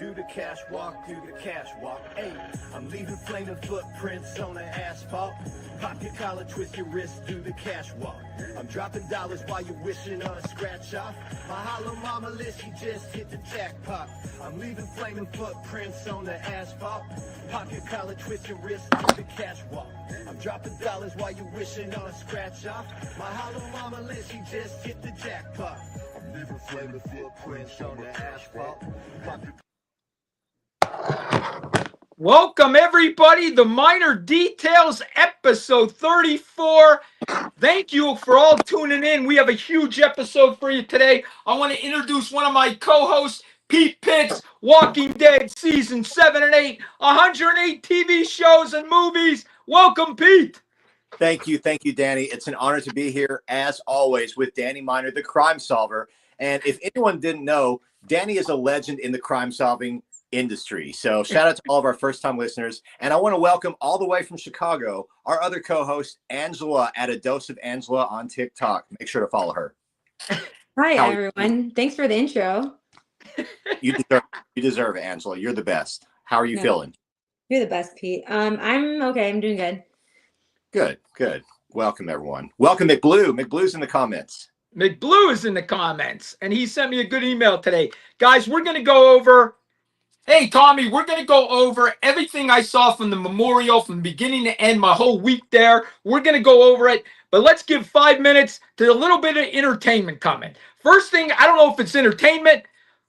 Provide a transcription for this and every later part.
Do the cash walk, do the cash walk. Hey, I'm leaving flaming footprints on the asphalt. Pop your collar, twist your wrist, do the cash walk. I'm dropping dollars while you're wishing on a scratch off. My hollow mama list, she just hit the jackpot. I'm leaving flaming footprints on the asphalt. Pop your collar, twist your wrist, do the cash walk. I'm dropping dollars while you're wishing on a scratch off. My hollow mama list, she just hit the jackpot. I'm leaving flaming footprints on the asphalt. Pop your Welcome, everybody. The Minor Details, episode 34. Thank you for all tuning in. We have a huge episode for you today. I want to introduce one of my co-hosts, Pete Pitts, Walking Dead, season 7 and 8, 108 TV shows and movies. Welcome, Pete. Thank you, Danny. It's an honor to be here, as always, with Danny Minor, the crime solver. And if anyone didn't know, Danny is a legend in the crime-solving industry. So shout out to all of our first-time listeners. And I want to welcome all the way from Chicago, our other co-host, Angela, at A Dose of Angela on TikTok. Make sure to follow her. Hi, everyone. Thanks for the intro. You deserve it, Angela. You're the best. How are you feeling? You're the best, Pete. I'm okay. I'm doing good. Good. Welcome, everyone. Welcome, McBlue. McBlue's in the comments. McBlue is in the comments, and he sent me a good email today. Guys, we're going to go over... Hey, Tommy, we're going to go over everything I saw from the memorial from beginning to end, my whole week there. We're going to go over it, but let's give 5 minutes to a little bit of entertainment coming. First thing, I don't know if it's entertainment,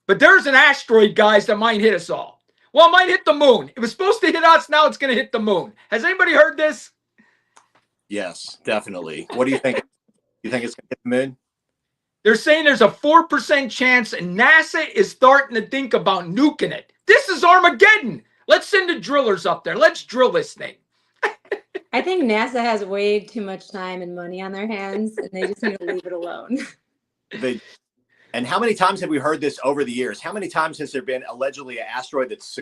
but there's an asteroid, guys, that might hit us all. Well, it might hit the moon. It was supposed to hit us. Now it's going to hit the moon. Has anybody heard this? Yes, definitely. What do you think? You think it's going to hit the moon? They're saying there's a 4% chance, and NASA is starting to think about nuking it. This is Armageddon. Let's send the drillers up there. Let's drill this thing. I think NASA has way too much time and money on their hands, and they just need to leave it alone. And how many times have we heard this over the years? How many times has there been allegedly an asteroid that's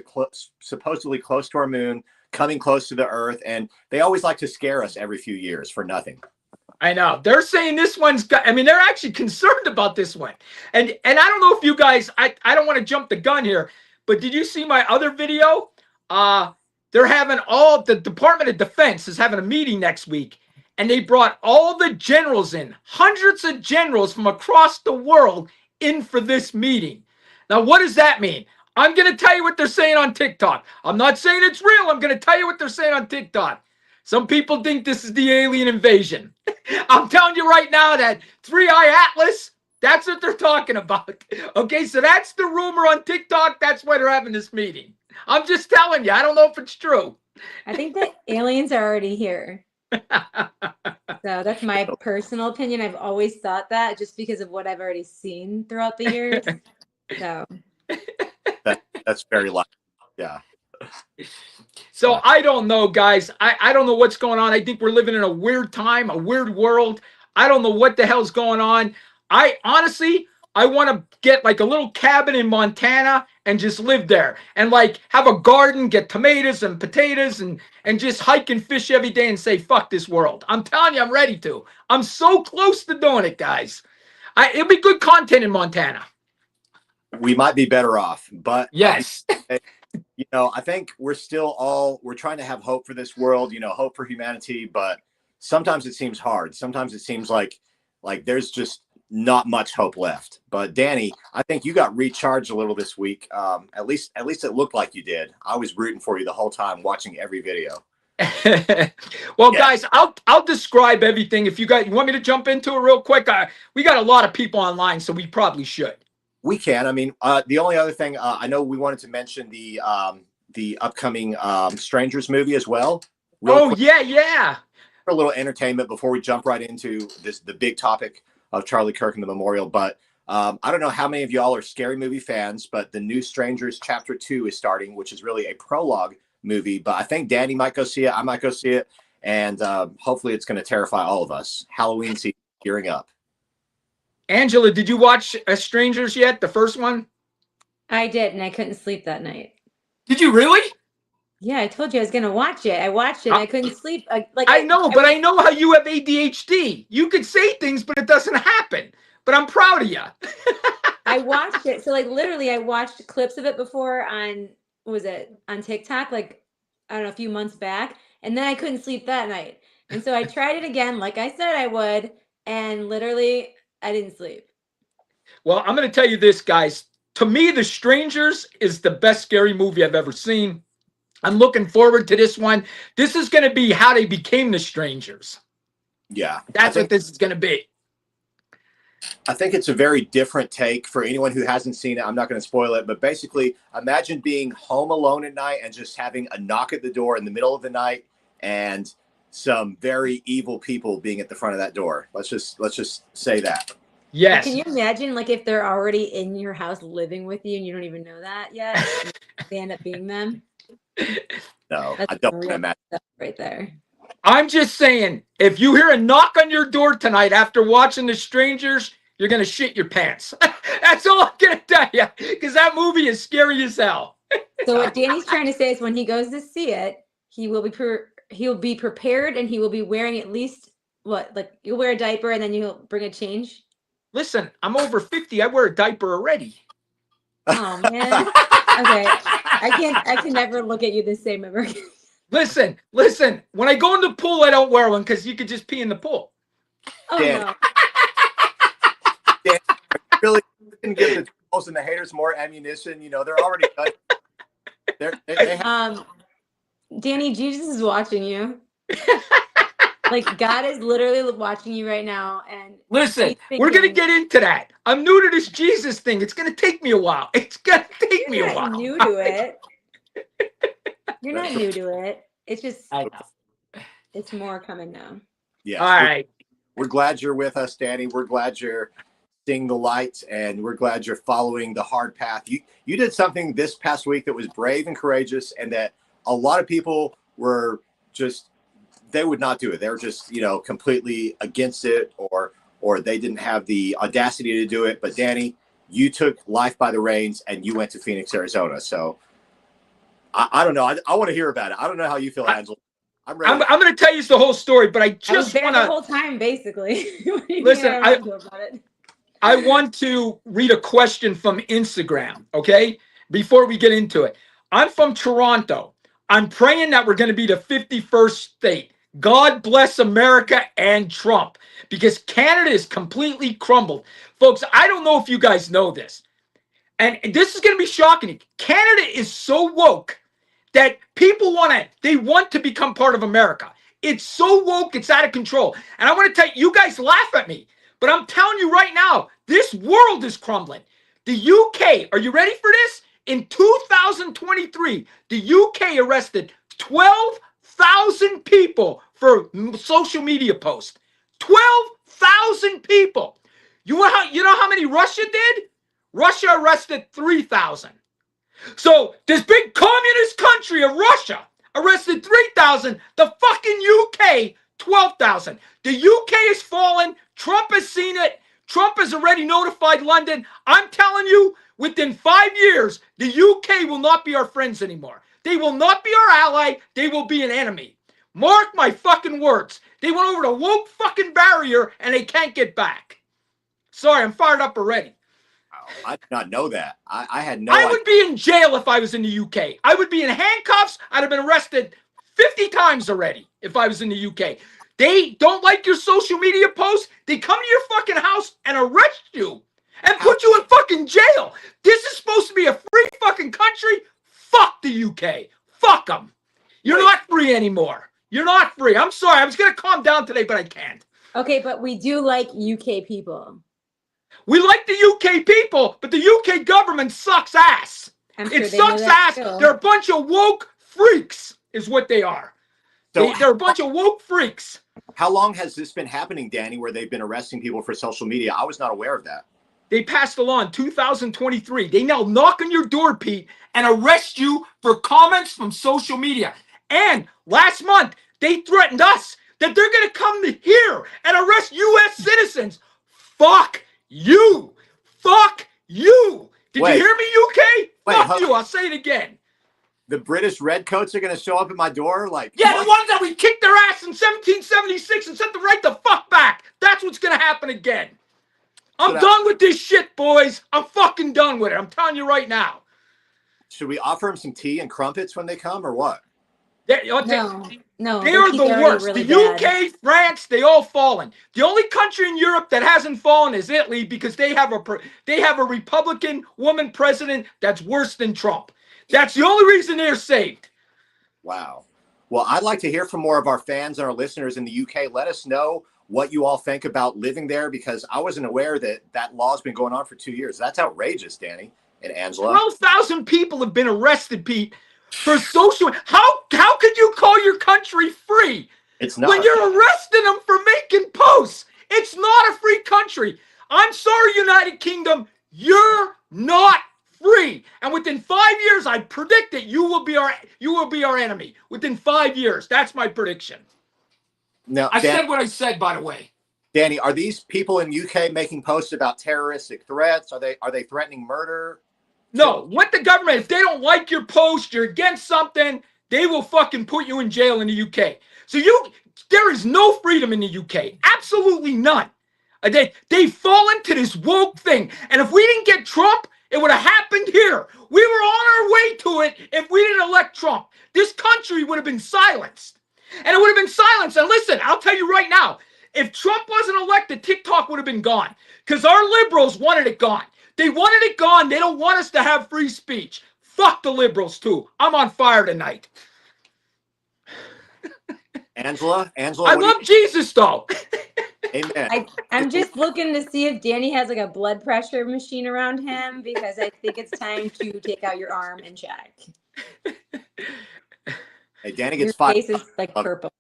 supposedly close to our moon, coming close to the Earth, and they always like to scare us every few years for nothing? I know. They're saying this one's got, I mean, they're actually concerned about this one. And I don't know if you guys, I don't want to jump the gun here, but did you see my other video? They're having the Department of Defense is having a meeting next week, and they brought all the generals in, hundreds of generals from across the world in for this meeting. Now, what does that mean? I'm going to tell you what they're saying on TikTok. I'm not saying it's real. I'm going to tell you what they're saying on TikTok. Some people think this is the alien invasion. I'm telling you right now that 3-Eye Atlas, that's what they're talking about. Okay, so that's the rumor on TikTok. That's why they're having this meeting. I'm just telling you. I don't know if it's true. I think the aliens are already here. So that's my personal opinion. I've always thought that just because of what I've already seen throughout the years. So that's very likely. Yeah. So I don't know, guys. I don't know what's going on. I think we're living in a weird time, a weird world. I don't know what the hell's going on. I honestly want to get like a little cabin in Montana and just live there and like have a garden, get tomatoes and potatoes and just hike and fish every day and say, fuck this world. I'm telling you, I'm ready to. I'm so close to doing it, guys. It'll be good content in Montana. We might be better off, but yes. I think we're trying to have hope for this world, hope for humanity, but sometimes it seems hard. Sometimes it seems like there's just not much hope left. But Danny, I think you got recharged a little this week. At least it looked like you did. I was rooting for you the whole time, watching every video. Well, guys, I'll describe everything. If you want me to jump into it real quick, we got a lot of people online, so we probably should. We can. I mean, the only other thing I know we wanted to mention the upcoming Strangers movie as well. Yeah. A little entertainment before we jump right into the big topic of Charlie Kirk and the memorial. But I don't know how many of y'all are scary movie fans, but the new Strangers Chapter 2 is starting, which is really a prologue movie. But I think Danny might go see it. I might go see it. And hopefully it's going to terrify all of us. Halloween season gearing up. Angela, did you watch Strangers yet? The first one? I did, and I couldn't sleep that night. Did you really? Yeah, I told you I was going to watch it. I watched it. And I couldn't sleep. I know how you have ADHD. You could say things, but it doesn't happen. But I'm proud of you. I watched it. So like literally I watched clips of it before on, what was it, on TikTok, like, I don't know, a few months back. And then I couldn't sleep that night. And so I tried it again, like I said I would, and literally I didn't sleep. Well, I'm going to tell you this, guys. To me, The Strangers is the best scary movie I've ever seen. I'm looking forward to this one. This is going to be how they became the strangers. Yeah. That's what this is going to be. I think it's a very different take for anyone who hasn't seen it. I'm not going to spoil it, but basically imagine being home alone at night and just having a knock at the door in the middle of the night and some very evil people being at the front of that door. Let's just say that. Yes. Can you imagine, like, if they're already in your house living with you and you don't even know that yet? They end up being them. No, That's I don't real imagine. stuff right there. I'm just saying, if you hear a knock on your door tonight after watching The Strangers, you're going to shit your pants. That's all I'm going to tell you, because that movie is scary as hell. So what Danny's trying to say is when he goes to see it, he will be prepared, and he will be wearing at least, what, like, you'll wear a diaper and then you'll bring a change? Listen, I'm over 50. I wear a diaper already. Oh, man. Okay. I can never look at you the same ever again. Listen. When I go in the pool, I don't wear one because you could just pee in the pool. Oh, Dan. no. Dan, really can give the trolls and the haters more ammunition. You know, they're already done. They have, Danny, Jesus is watching you. Like, God is literally watching you right now. And Listen, he's we're going to thinking, get into that. I'm new to this Jesus thing. It's going to take me a while. It's going to take me you're a not while. new to it. You're not new to it. It's just, I know. it's more coming now. yes, All right. we're glad you're with us, Danny. We're glad you're seeing the light, and we're glad you're following the hard path. You did something this past week that was brave and courageous, and that a lot of people were just, they would not do it. They were just, you know, completely against it, or they didn't have the audacity to do it. But Danny, you took life by the reins and you went to Phoenix, Arizona. So I don't know. I want to hear about it. I don't know how you feel, Angela. I'm ready. I'm going to tell you the whole story, but I I was just there want the to whole time, basically. Listen, about it. I want to read a question from Instagram, okay? Before we get into it. I'm from Toronto. I'm praying that we're going to be the 51st state. God bless America and Trump, because Canada is completely crumbled. Folks, I don't know if you guys know this, and this is going to be shocking. Canada is so woke that people want to become part of America. It's so woke, it's out of control. And I want to tell you, you guys laugh at me, but I'm telling you right now, this world is crumbling. The UK, are you ready for this? In 2023, the UK arrested 12,000 people for social media posts. 12,000 people. You know how many Russia did? Russia arrested 3,000. So this big communist country of Russia arrested 3,000. The fucking UK, 12,000. The UK is fallen. Trump has seen it. Trump has already notified London. I'm telling you, within 5 years, the UK will not be our friends anymore. They will not be our ally. They will be an enemy. Mark my fucking words. They went over the woke fucking barrier and they can't get back. Sorry, I'm fired up already. I did not know that. I had no I idea. would be in jail if I was in the UK. I would be in handcuffs. I'd have been arrested 50 times already if I was in the UK. They don't like your social media posts. They come to your fucking house and arrest you and put you in fucking jail. This is supposed to be a free fucking country. Fuck the UK. Fuck them. You're not free anymore. You're not free. I'm sorry. I was going to calm down today, but I can't. Okay, but we do like UK people. We like the UK people, but the UK government sucks ass. I'm sure It they know sucks that ass. too. They're a bunch of woke freaks is what they are. So They're a bunch of woke freaks. how long has this been happening, Danny, where they've been arresting people for social media? I was not aware of that. They passed a law in 2023. They now knock on your door, Pete, and arrest you for comments from social media. And last month, they threatened us that they're going to come here and arrest U.S. citizens. Fuck you. Fuck you. Did Wait. you hear me, UK? Wait, Fuck hold- you. I'll say it again. The British redcoats are going to show up at my door? Like, Yeah, what? the ones that we kicked their ass in 1776 and sent them right the fuck back. That's what's going to happen again. I'm Should done with this shit, boys. I'm fucking done with it. I'm telling you right now. Should we offer them some tea and crumpets when they come, or what? They No, they their are teeth the already worst. really The bad. UK, France, they all fallen. The only country in Europe that hasn't fallen is Italy because they have a Republican woman president that's worse than Trump. That's the only reason they're saved. Wow. Well, I'd like to hear from more of our fans and our listeners in the UK. Let us know what you all think about living there, because I wasn't aware that that law's been going on for 2 years. That's outrageous, Danny and Angela. 12,000 people have been arrested, Pete, for social. How could you call your country free It's not. when you're arresting them for making posts? It's not a free country. I'm sorry, United Kingdom, you're not free. And within 5 years, I predict that you will be our enemy. Within 5 years, that's my prediction. Now, I said what I said, by the way. Danny, are these people in UK making posts about terroristic threats? Are they threatening murder? No, what the government, if they don't like your post, you're against something, they will fucking put you in jail in the UK. So there is no freedom in the UK. Absolutely none. They fall into this woke thing. And if we didn't get Trump, it would have happened here. We were on our way to it if we didn't elect Trump. This country would have been silenced. And it would have been silenced. And listen, I'll tell you right now, if Trump wasn't elected, TikTok would have been gone. Because our liberals wanted it gone. They wanted it gone. They don't want us to have free speech. Fuck the liberals, too. I'm on fire tonight. Angela, I love Jesus, though. Amen. I'm just looking to see if Danny has like a blood pressure machine around him, because I think it's time to take out your arm and check. Hey, Danny Your gets 5. face is like purple.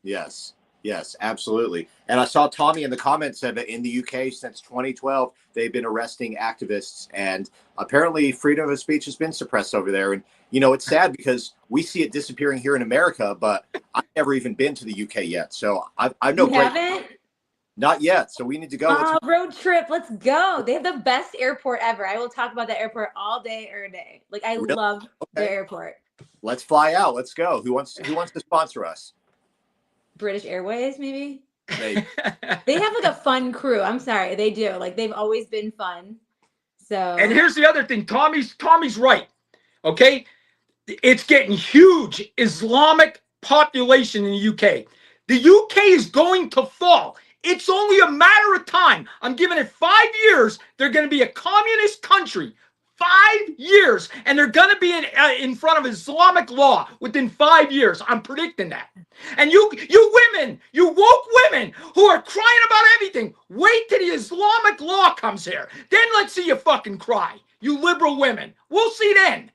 Yes, absolutely. And I saw Tommy in the comments said that in the UK since 2012, they've been arresting activists, and apparently freedom of speech has been suppressed over there. And, you know, it's sad because we see it disappearing here in America, but I've never even been to the UK yet. So I've no You great, haven't? not yet. So we need to go. Oh, road trip. Let's go. They have the best airport ever. I will talk about the airport all day or a day. Like, I Really? love the Okay. airport. Let's fly out. Let's go. Who wants to sponsor us? British Airways, maybe? They, They have like a fun crew. I'm sorry. They do. Like, they've always been fun. So. And here's the other thing. Tommy's right. Okay? It's getting huge Islamic population in the UK. The UK is going to fall. It's only a matter of time. I'm giving it 5 years. They're going to be a communist country. 5 years. And they're going to be in front of Islamic law within 5 years. I'm predicting that. And you women, you woke women who are crying about everything, wait till the Islamic law comes here. Then let's see you fucking cry. You liberal women. We'll see then.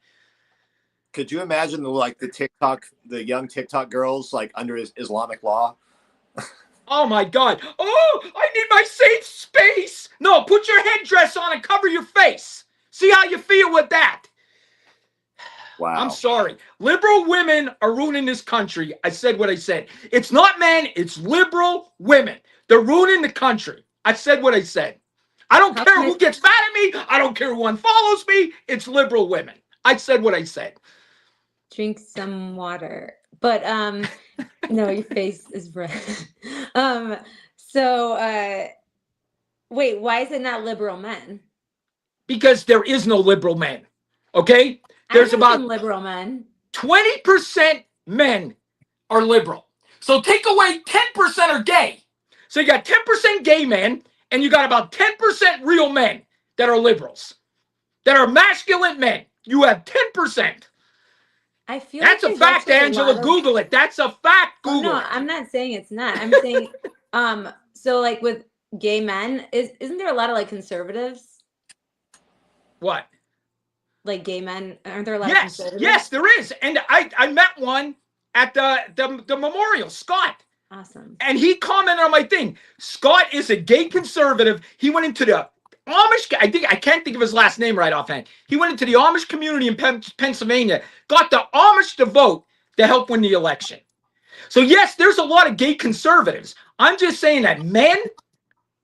could you imagine the young TikTok girls like under Islamic law? Oh my God. Oh, I need my safe space. No, put your headdress on and cover your face. See how you feel with that. Wow. I'm sorry. Liberal women are ruining this country. I said what I said. It's not men, it's liberal women. They're ruining the country. I said what I said. I don't care who gets mad at me. I don't care who unfollows me. It's liberal women. I said what I said. Drink some water. But no, your face is red. Wait, why is it not liberal men? Because there is no liberal men. Okay? I There's know about some liberal men. 20% men are liberal. So take away 10% are gay. So you got 10% gay men, and you got about 10% real men that are liberals, that are masculine men. You have 10%. I feel That's like a there's fact, actually a Angela. lot of- Google it. That's a fact. Oh, Google no, it. I'm not saying it's not. I'm saying, so like with gay men, isn't there a lot of like conservatives? What? Like gay men, aren't there a lot of Yes, conservatives? yes, there is. And I met one at the memorial, Scott. Awesome. And he commented on my thing. Scott is a gay conservative. He went into the Amish, I can't think of his last name right offhand. He went into the Amish community in Pennsylvania, got the Amish to vote to help win the election. So yes, there's a lot of gay conservatives. I'm just saying that men,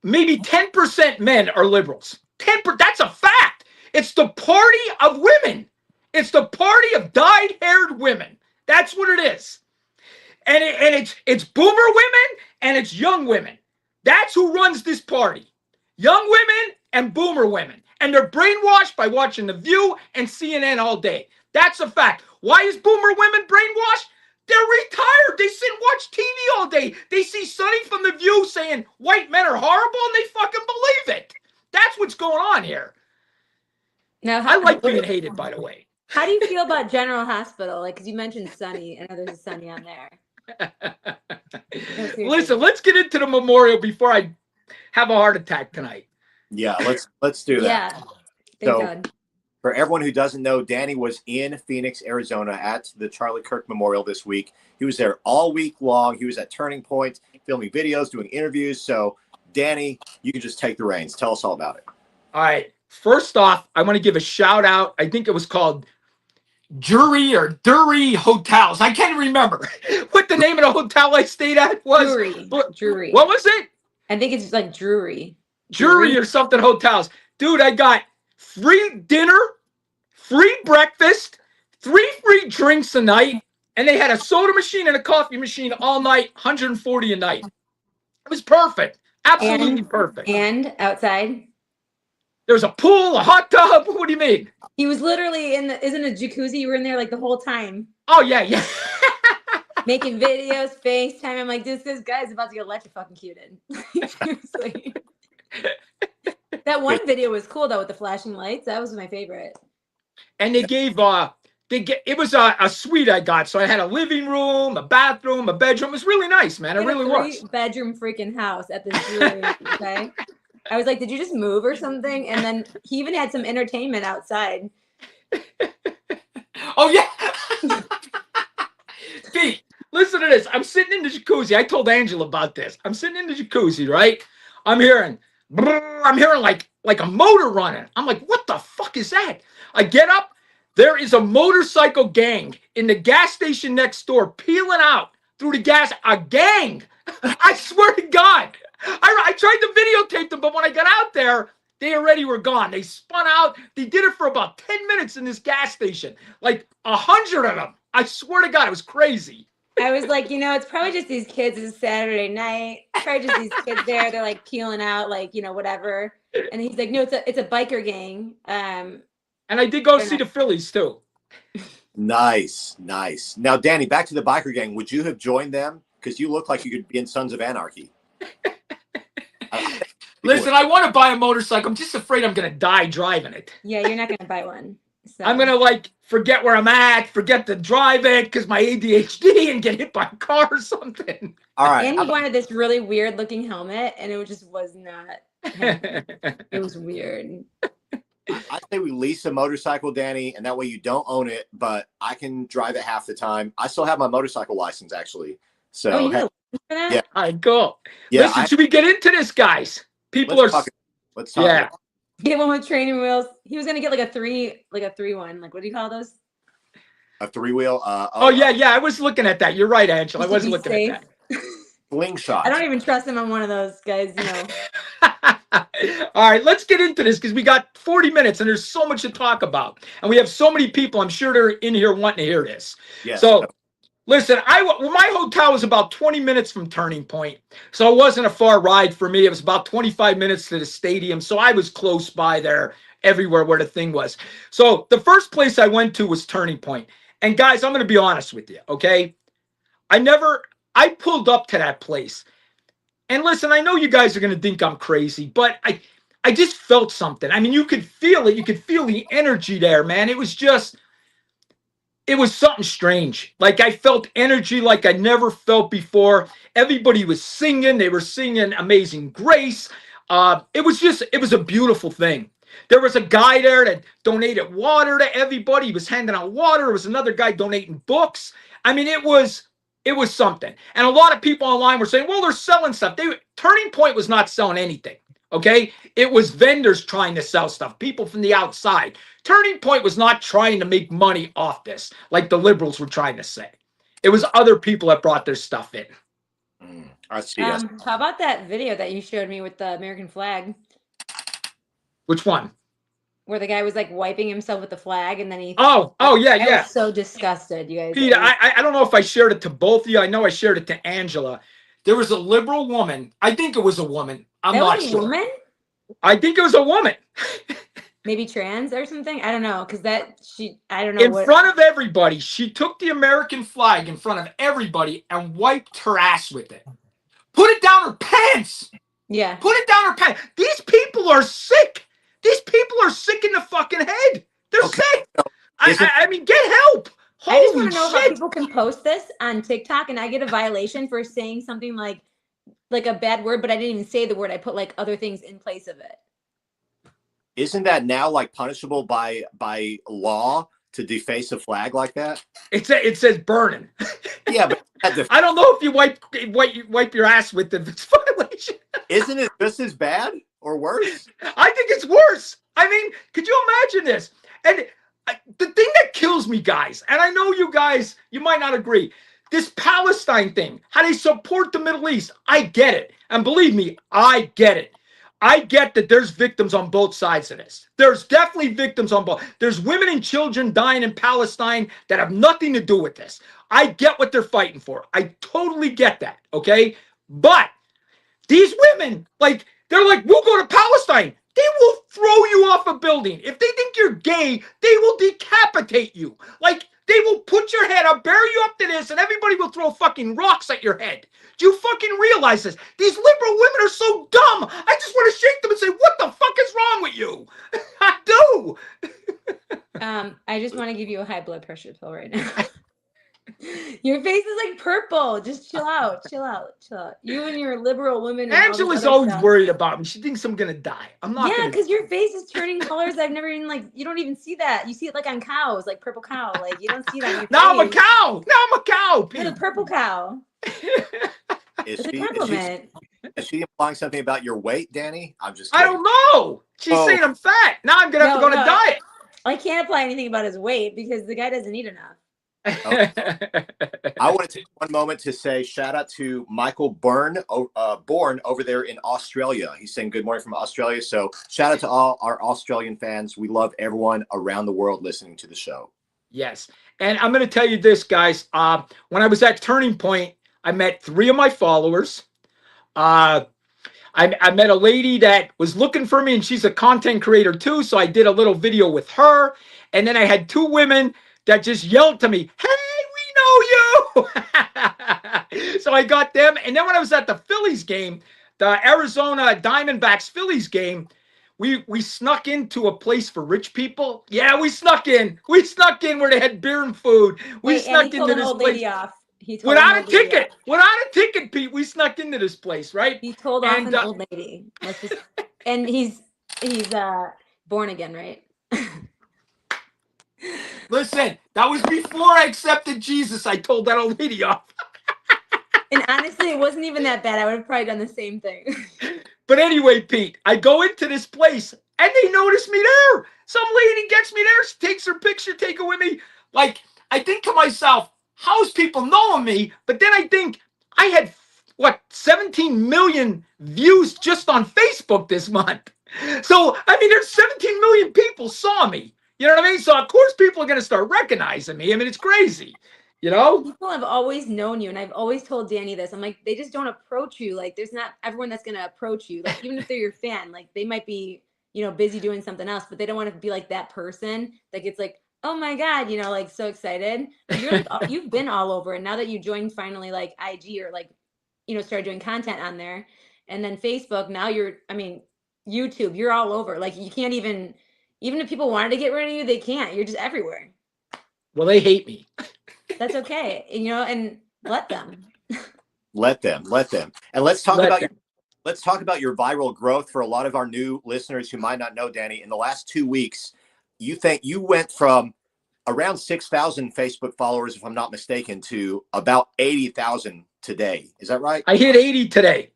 maybe 10% men are liberals. 10%, that's a fact. It's the party of women. It's the party of dyed-haired women. That's what it is. And it's boomer women and it's young women. That's who runs this party. young women and boomer women. And they're brainwashed by watching The View and CNN all day. That's a fact. Why is boomer women brainwashed? They're retired. They sit and watch TV all day. They see Sonny from The View saying white men are horrible, and they fucking believe it. That's what's going on here. Now, I like being hated, by the way. How do you feel about General Hospital? Like, because you mentioned Sonny. I know there's a Sonny on there. Listen, let's get into the memorial before I have a heart attack tonight. Yeah, let's do that. Yeah. Thank God. For everyone who doesn't know, Danny was in Phoenix, Arizona at the Charlie Kirk Memorial this week. He was there all week long. He was at Turning Point, filming videos, doing interviews. So, Danny, you can just take the reins. Tell us all about it. All right. First off, I want to give a shout out. I think it was called Jury or Dury Hotels. I can't remember what the name of the hotel I stayed at was. Drury. What was it? I think it's like Drury. Jury or something hotels. Dude, I got free dinner, free breakfast, 3 free drinks a night, and they had a soda machine and a coffee machine all night, 140 a night. It was perfect. Absolutely perfect. And outside? There was a pool, a hot tub. What do you mean? He was literally isn't a jacuzzi? You were in there like the whole time. Oh, yeah. Making videos, FaceTime. I'm like, this guy's about to get electrocuted. Seriously. That one video was cool though with the flashing lights. That was my favorite. And they gave it was a suite I got. So I had a living room, a bathroom, a bedroom. It was really nice, man. It really was. 3-bedroom freaking house at this jewelry. Okay. I was like, did you just move or something? And then he even had some entertainment outside. Oh yeah. Pete, listen to this. I'm sitting in the jacuzzi. I told Angela about this. I'm sitting in the jacuzzi, right? I'm hearing like a motor running. I'm like, what the fuck is that? I get up. There is a motorcycle gang in the gas station next door peeling out through the gas. A gang. I swear to God. I tried to videotape them, but when I got out there, they already were gone. They spun out. They did it for about 10 minutes in this gas station. Like 100 of them. I swear to God, it was crazy. I was like, it's probably just these kids. It's Saturday night. Probably just these kids there. They're like peeling out, like, whatever. And he's like, no, it's a biker gang. And I did go see the Phillies too. Nice. Now, Danny, back to the biker gang. Would you have joined them? Because you look like you could be in Sons of Anarchy. Listen, I want to buy a motorcycle. I'm just afraid I'm going to die driving it. Yeah, you're not going to buy one. So. I'm going to forget where I'm at, forget to drive it because my ADHD and get hit by a car or something. All right. And he wanted this really weird looking helmet and it just was not. It was weird. I say we lease a motorcycle, Danny, and that way you don't own it, but I can drive it half the time. I still have my motorcycle license, actually. So, you got a license for that? Yeah. All right, cool. Yeah, Listen, should we get into this, guys? Let's talk. Yeah. Get one with training wheels. He was gonna get like a 3-1. Like, what do you call those? A 3-wheel. Yeah. I was looking at that. You're right, Angela. I wasn't looking at that. Slingshot. I don't even trust him on one of those guys. All right, let's get into this because we got 40 minutes and there's so much to talk about, and we have so many people. I'm sure they're in here wanting to hear this. Yes. So. Listen, my hotel was about 20 minutes from Turning Point, so it wasn't a far ride for me. It was about 25 minutes to the stadium, so I was close by there everywhere where the thing was. So the first place I went to was Turning Point. And guys, I'm going to be honest with you, okay? I pulled up to that place. And listen, I know you guys are going to think I'm crazy, but I just felt something. I mean, you could feel it. You could feel the energy there, man. It was something strange. Like I felt energy like I never felt before. Everybody was singing. They were singing Amazing Grace. It was a beautiful thing. There was a guy there that donated water to everybody. He was handing out water. There was another guy donating books. I mean, it was something. And a lot of people online were saying, well, they're selling stuff. Turning Point was not selling anything. Okay. It was vendors trying to sell stuff, people from the outside. Turning Point was not trying to make money off this like the liberals were trying to say. It was other people that brought their stuff in. I see. How about that video that you showed me with the American flag? Which one? Where the guy was like wiping himself with the flag and then he. Yeah. I was so disgusted, you guys. Peter, I don't know if I shared it to both of you. I know I shared it to Angela. There was a liberal woman. I think it was a woman. I'm not sure. Woman? I think it was a woman. Maybe trans or something. I don't know, because I don't know In what. front of everybody, she took the American flag in front of everybody and wiped her ass with it. Put it down her pants. Yeah. Put it down her pants. These people are sick. These people are sick in the fucking head. They're sick. I mean, get help. I just Holy want to know how shit. people can post this on TikTok and I get a violation for saying something like a bad word, but I didn't even say the word. I put like other things in place of it. Isn't that now like punishable by law to deface a flag like that? It says burning. Yeah, but I don't know if you wipe your ass with it. It's violation. isn't it just as bad or worse? I think it's worse. I mean, could you imagine this? And the thing that kills me, guys, and I know you guys, you might not agree, this Palestine thing, how they support the Middle East, I get it. And believe me, I get it. I get that there's victims on both sides of this. There's definitely victims on both. There's women and children dying in Palestine that have nothing to do with this. I get what they're fighting for. I totally get that, okay? But these women, they're like, we'll go to Palestine. They will throw you off a building. If they think you're gay, they will decapitate you. They will put your head up, bury you up to this, and everybody will throw fucking rocks at your head. Do you fucking realize this? These liberal women are so dumb. I just want to shake them and say, what the fuck is wrong with you? I do. I just want to give you a high blood pressure pill right now. Your face is like purple. Just chill out. You and your liberal women. Angela's always worried about me. She thinks I'm gonna die. I'm not. Yeah, because your face is turning colors. I've never even you don't even see that. You see it like on cows, like purple cow. Like you don't see that on your Now face. I'm a cow. Now I'm a cow. You're the purple cow. Is It's a compliment. is she implying something about your weight, Danny? I'm just I kidding. don't know. She's saying I'm fat. Now I'm gonna have to go on a diet. I can't apply anything about his weight because the guy doesn't eat enough. I want to take one moment to say shout out to Michael Bourne over there in Australia. He's saying good morning from Australia. So shout out to all our Australian fans. We love everyone around the world listening to the show. Yes. And I'm going to tell you this, guys. When I was at Turning Point, I met 3 of my followers. I met a lady that was looking for me, and she's a content creator too. So I did a little video with her. And then I had 2 women that just yelled to me, hey, we know you. So I got them. And then when I was at the Phillies game, the Arizona Diamondbacks Phillies game, we snuck into a place for rich people. Yeah, we snuck in. We snuck in where they had beer and food. We snuck into this place. Without a ticket. Without a ticket, Pete, we snuck into this place, right? He told off an old lady. And he's born again, right? Listen, that was before I accepted Jesus. I told that old lady off. And honestly, it wasn't even that bad. I would have probably done the same thing. But anyway, Pete, I go into this place and they notice me there. Some lady gets me there, takes her picture, take it with me. I think to myself, how's people knowing me? But then I think I had, 17 million views just on Facebook this month. So, I mean, there's 17 million people saw me. You know what I mean? So, of course, people are going to start recognizing me. I mean, it's crazy, you know? People have always known you, and I've always told Danny this. I'm like, they just don't approach you. There's not everyone that's going to approach you. Even if they're your fan, they might be, busy doing something else, but they don't want to be like that person that gets oh my God, so excited. You're you've been all over. And now that you joined finally IG or started doing content on there, and then Facebook, now YouTube, you're all over. You can't even if people wanted to get rid of you, they can't. You're just everywhere. Well, they hate me. That's okay. And let them. Let them. And let's talk about your viral growth for a lot of our new listeners who might not know, Danny. In the last 2 weeks, you went from around 6,000 Facebook followers, if I'm not mistaken, to about 80,000 today. Is that right? I hit 80 today.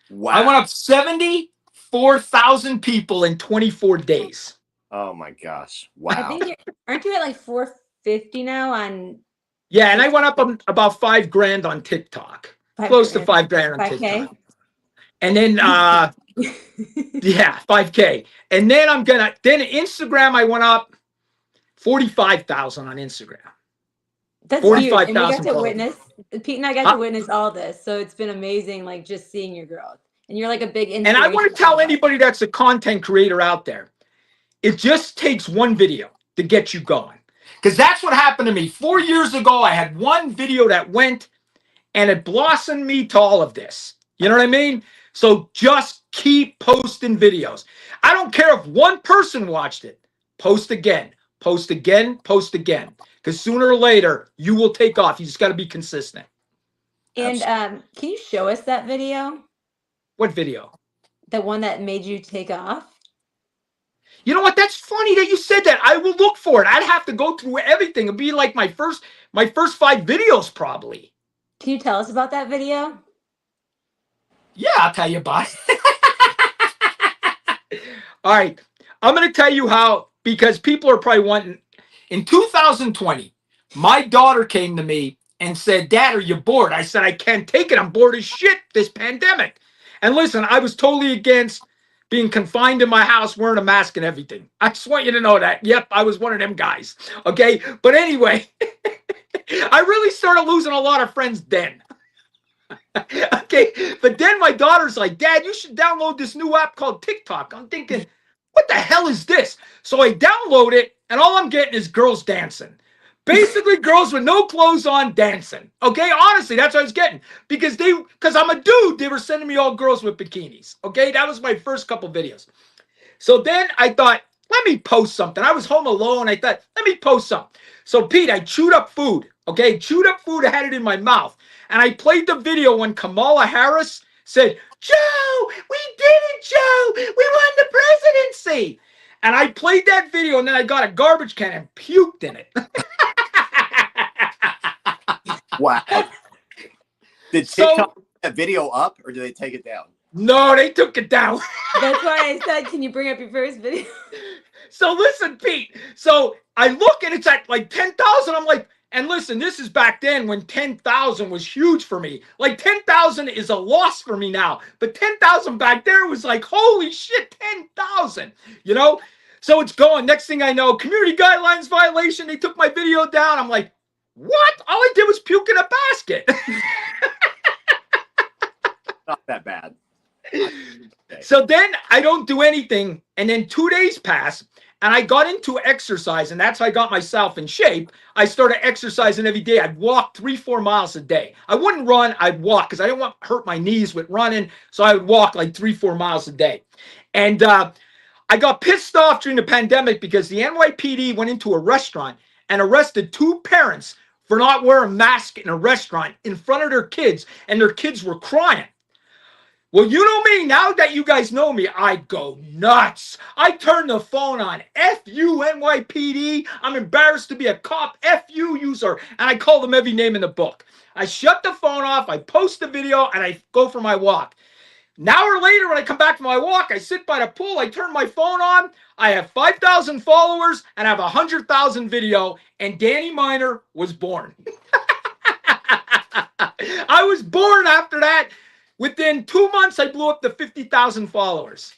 Wow. I went up 74,000 people in 24 days. Oh my gosh. Wow. I think aren't you at 450 now on? Yeah, and I went up about $5,000 on TikTok. Close to $5,000 on 5K? TikTok. And then yeah, 5K. And then then Instagram, I went up 45,000 on Instagram. That's huge. And we got 45,000 to witness, Pete and I got to witness all this. So it's been amazing, just seeing your growth. and you're like a big And I want to tell anybody that's a content creator out there, it just takes one video to get you going. Because that's what happened to me. 4 years ago, I had one video that went, and it blossomed me to all of this. You know what I mean? So just keep posting videos. I don't care if one person watched it. Post again, post again, post again. Because sooner or later, you will take off. You just got to be consistent. And can you show us that video? What video? The one that made you take off? You know what? That's funny that you said that. I will look for it. I'd have to go through everything. It'd be like my first 5 videos probably. Can you tell us about that video? Yeah, I'll tell you about it. All right. I'm going to tell you how, because people are probably wanting. In 2020, my daughter came to me and said, Dad, are you bored? I said, I can't take it. I'm bored as shit, this pandemic. And listen, I was totally against being confined in my house, wearing a mask and everything. I just want you to know that. Yep, I was one of them guys. Okay. But anyway, I really started losing a lot of friends then. Okay. But then my daughter's like, Dad, you should download this new app called TikTok. I'm thinking, what the hell is this? So I download it, and all I'm getting is girls dancing. Basically, girls with no clothes on dancing. Okay, honestly, that's what I was getting. Because I'm a dude, they were sending me all girls with bikinis. Okay, that was my first couple videos. So then I thought, let me post something. I was home alone. I thought, let me post something. So Pete, I chewed up food. Okay, chewed up food. I had it in my mouth. And I played the video when Kamala Harris said, Joe, we did it, Joe. We won the presidency. And I played that video, and then I got a garbage can and puked in it. Wow. Did TikTok put that video up, or did they take it down? No, they took it down. That's why I said, can you bring up your first video? So listen, Pete. So I look, and it's at like 10,000. I'm like, and listen, this is back then when 10,000 was huge for me. Like 10,000 is a loss for me now. But 10,000 back there was like, holy shit, 10,000, you know? So it's going. Next thing I know, community guidelines violation. They took my video down. I'm like, what? All I did was puke in a basket. Not that bad. So then I don't do anything. And then 2 days pass. And I got into exercise, and that's how I got myself in shape. I started exercising every day. I'd walk 3-4 miles a day. I wouldn't run. I'd walk because I didn't want to hurt my knees with running. So I would walk like 3-4 miles a day. And I got pissed off during the pandemic because the NYPD went into a restaurant and arrested 2 parents for not wearing masks in a restaurant in front of their kids, and their kids were crying. Well, you know me, now that you guys know me, I go nuts. I turn the phone on. F you, NYPD. I'm embarrassed to be a cop. F you, user. And I call them every name in the book. I shut the phone off. I post the video, and I go for my walk. An hour later, when I come back from my walk, I sit by the pool. I turn my phone on. I have 5,000 followers, and I have 100,000 video, and Danny Miner was born. I was born after that. Within 2 months, I blew up to 50,000 followers.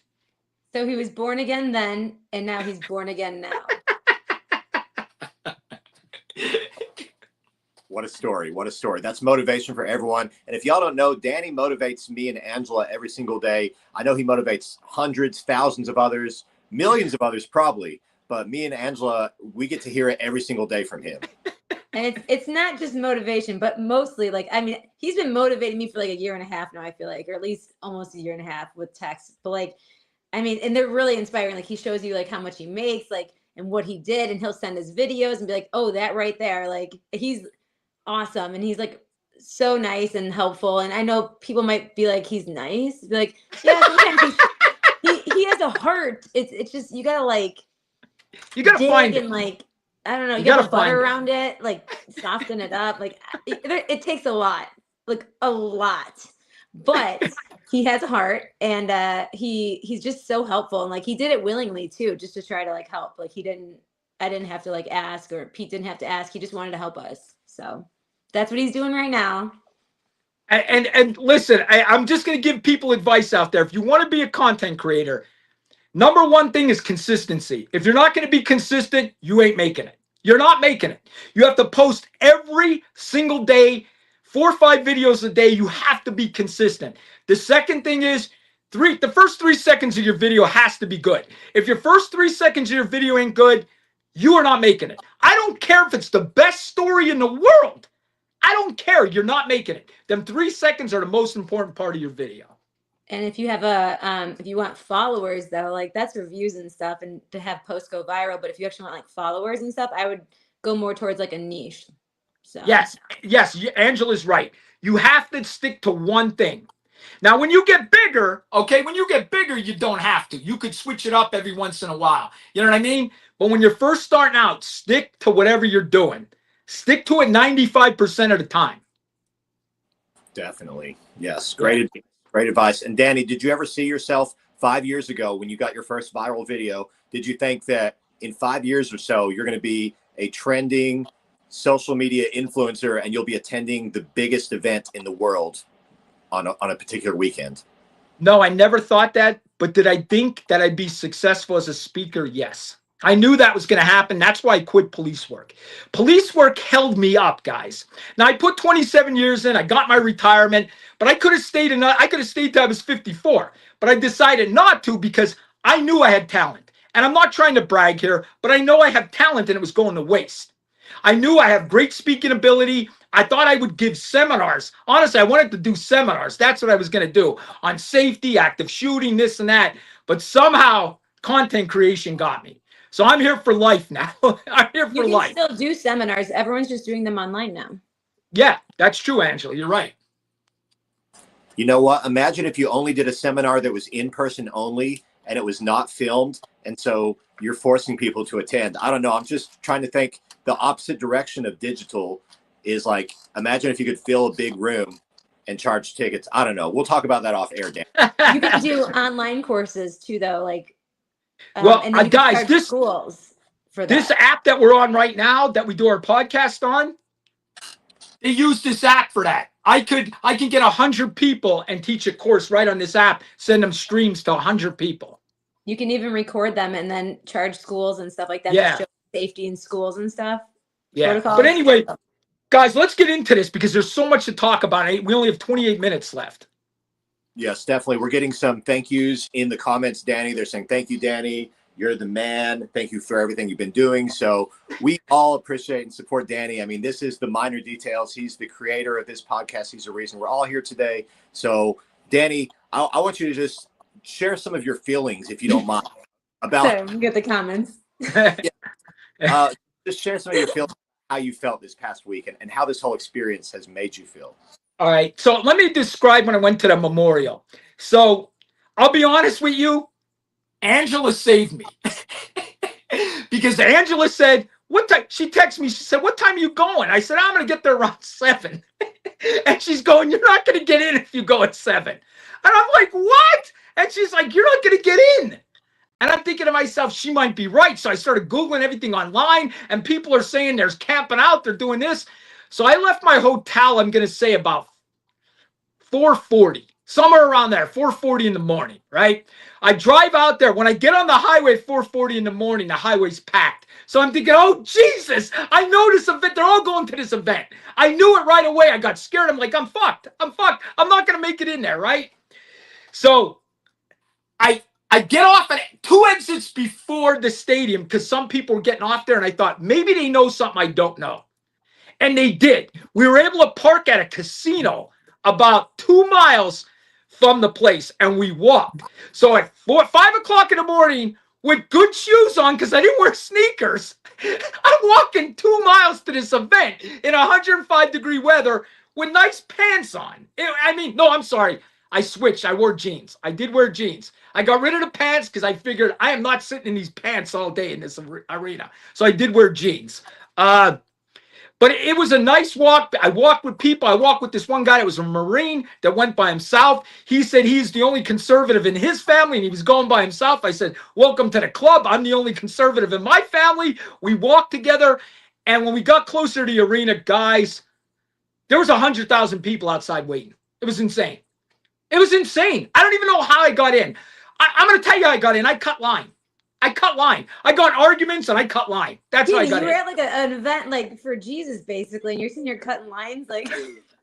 So he was born again then, and now he's born again now. What a story. What a story. That's motivation for everyone. And if y'all don't know, Danny motivates me and Angela every single day. I know he motivates hundreds, thousands of others, millions of others probably. But me and Angela, we get to hear it every single day from him. And it's not just motivation, but mostly he's been motivating me for like a year and a half now, I feel like, or at least almost a year and a half with texts. But and they're really inspiring. Like he shows you like how much he makes, like, and what he did, and he'll send his videos and be like, oh, that right there. Like he's awesome. And he's like so nice and helpful. And I know people might be like, he's nice. Be like, yeah, sometimes he has a heart. It's just, you gotta find it. And I don't know, you gotta butter around it, like soften it up. Like it takes a lot, but he has a heart, and he's just so helpful. And like, he did it willingly too, just to try to like help. Like I didn't have to like ask, or Pete didn't have to ask. He just wanted to help us. So that's what he's doing right now. And listen, I'm just going to give people advice out there. If you want to be a content creator, number one thing is consistency. If you're not going to be consistent, you ain't making it. You're not making it. You have to post every single day, 4 or 5 videos a day. You have to be consistent. The second thing is The first 3 seconds of your video has to be good. If your first 3 seconds of your video ain't good, you are not making it. I don't care if it's the best story in the world. I don't care. You're not making it. Them 3 seconds are the most important part of your video. And if you have if you want followers though, like that's reviews and stuff, and to have posts go viral. But if you actually want like followers and stuff, I would go more towards like a niche. So Yes, Angela's right. You have to stick to one thing. Now, when you get bigger, okay, you don't have to. You could switch it up every once in a while. You know what I mean? But when you're first starting out, stick to whatever you're doing. Stick to it 95% of the time. Definitely. Yes. Great advice. And Danny, did you ever see yourself 5 years ago when you got your first viral video? Did you think that in 5 years or so, you're going to be a trending social media influencer and you'll be attending the biggest event in the world on a particular weekend? No, I never thought that. But did I think that I'd be successful as a speaker? Yes. I knew that was going to happen. That's why I quit police work. Police work held me up, guys. Now, I put 27 years in. I got my retirement, but I could have stayed till I was 54. But I decided not to because I knew I had talent. And I'm not trying to brag here, but I know I have talent and it was going to waste. I knew I have great speaking ability. I thought I would give seminars. Honestly, I wanted to do seminars. That's what I was going to do on safety, active shooting, this and that. But somehow content creation got me. So I'm here for life now. I'm here for life. You can still do seminars. Everyone's just doing them online now. Yeah, that's true, Angela. You're right. You know what? Imagine if you only did a seminar that was in person only and it was not filmed. And so you're forcing people to attend. I don't know. I'm just trying to think the opposite direction of digital is like, imagine if you could fill a big room and charge tickets. I don't know. We'll talk about that off air, Dan. You can do online courses too, though. Like, well, and then guys, schools for that. This app that we're on right now that we do our podcast on, they use this app for that. I can get 100 people and teach a course right on this app, send them streams to 100 people. You can even record them and then charge schools and stuff like that. Yeah. To show safety in schools and stuff. Yeah. Protocols. But anyway, guys, let's get into this because there's so much to talk about. We only have 28 minutes left. Yes, definitely. We're getting some thank yous in the comments, Danny. They're saying, thank you, Danny. You're the man. Thank you for everything you've been doing. So we all appreciate and support Danny. I mean, this is the Minor Details. He's the creator of this podcast. He's the reason we're all here today. So, Danny, I want you to just share some of your feelings, if you don't mind, about. So, get the comments. Just share some of your feelings, how you felt this past week, and how this whole experience has made you feel. All right. So let me describe when I went to the memorial. So I'll be honest with you. Angela saved me because Angela said, what time? She texted me. She said, what time are you going? I said, I'm going to get there around 7. And she's going, you're not going to get in if you go at 7. And I'm like, what? And she's like, you're not going to get in. And I'm thinking to myself, she might be right. So I started Googling everything online and people are saying there's camping out. They're doing this. So I left my hotel, I'm going to say about 4:40, somewhere around there, 4:40 in the morning, right? I drive out there. When I get on the highway, 4:40 in the morning, the highway's packed. So I'm thinking, oh, Jesus, I know this event. They're all going to this event. I knew it right away. I got scared. I'm like, I'm fucked. I'm not going to make it in there, right? So I get off at 2 exits before the stadium because some people were getting off there, and I thought, maybe they know something I don't know. And they did. We were able to park at a casino about 2 miles from the place, and we walked. So at 5 o'clock in the morning, with good shoes on, because I didn't wear sneakers, I'm walking 2 miles to this event in 105-degree weather with nice pants on. I'm sorry. I switched. I wore jeans. I did wear jeans. I got rid of the pants because I figured I am not sitting in these pants all day in this arena. So I did wear jeans. But it was a nice walk. I walked with people. I walked with this one guy that was a Marine that went by himself. He said he's the only conservative in his family, and he was going by himself. I said, welcome to the club. I'm the only conservative in my family. We walked together, and when we got closer to the arena, guys, there was 100,000 people outside waiting. It was insane. It was insane. I don't even know how I got in. I'm going to tell you how I got in. I cut line. I got arguments and I cut line. That's how I got in. You were at like an event like for Jesus basically, and you're sitting here cutting lines like.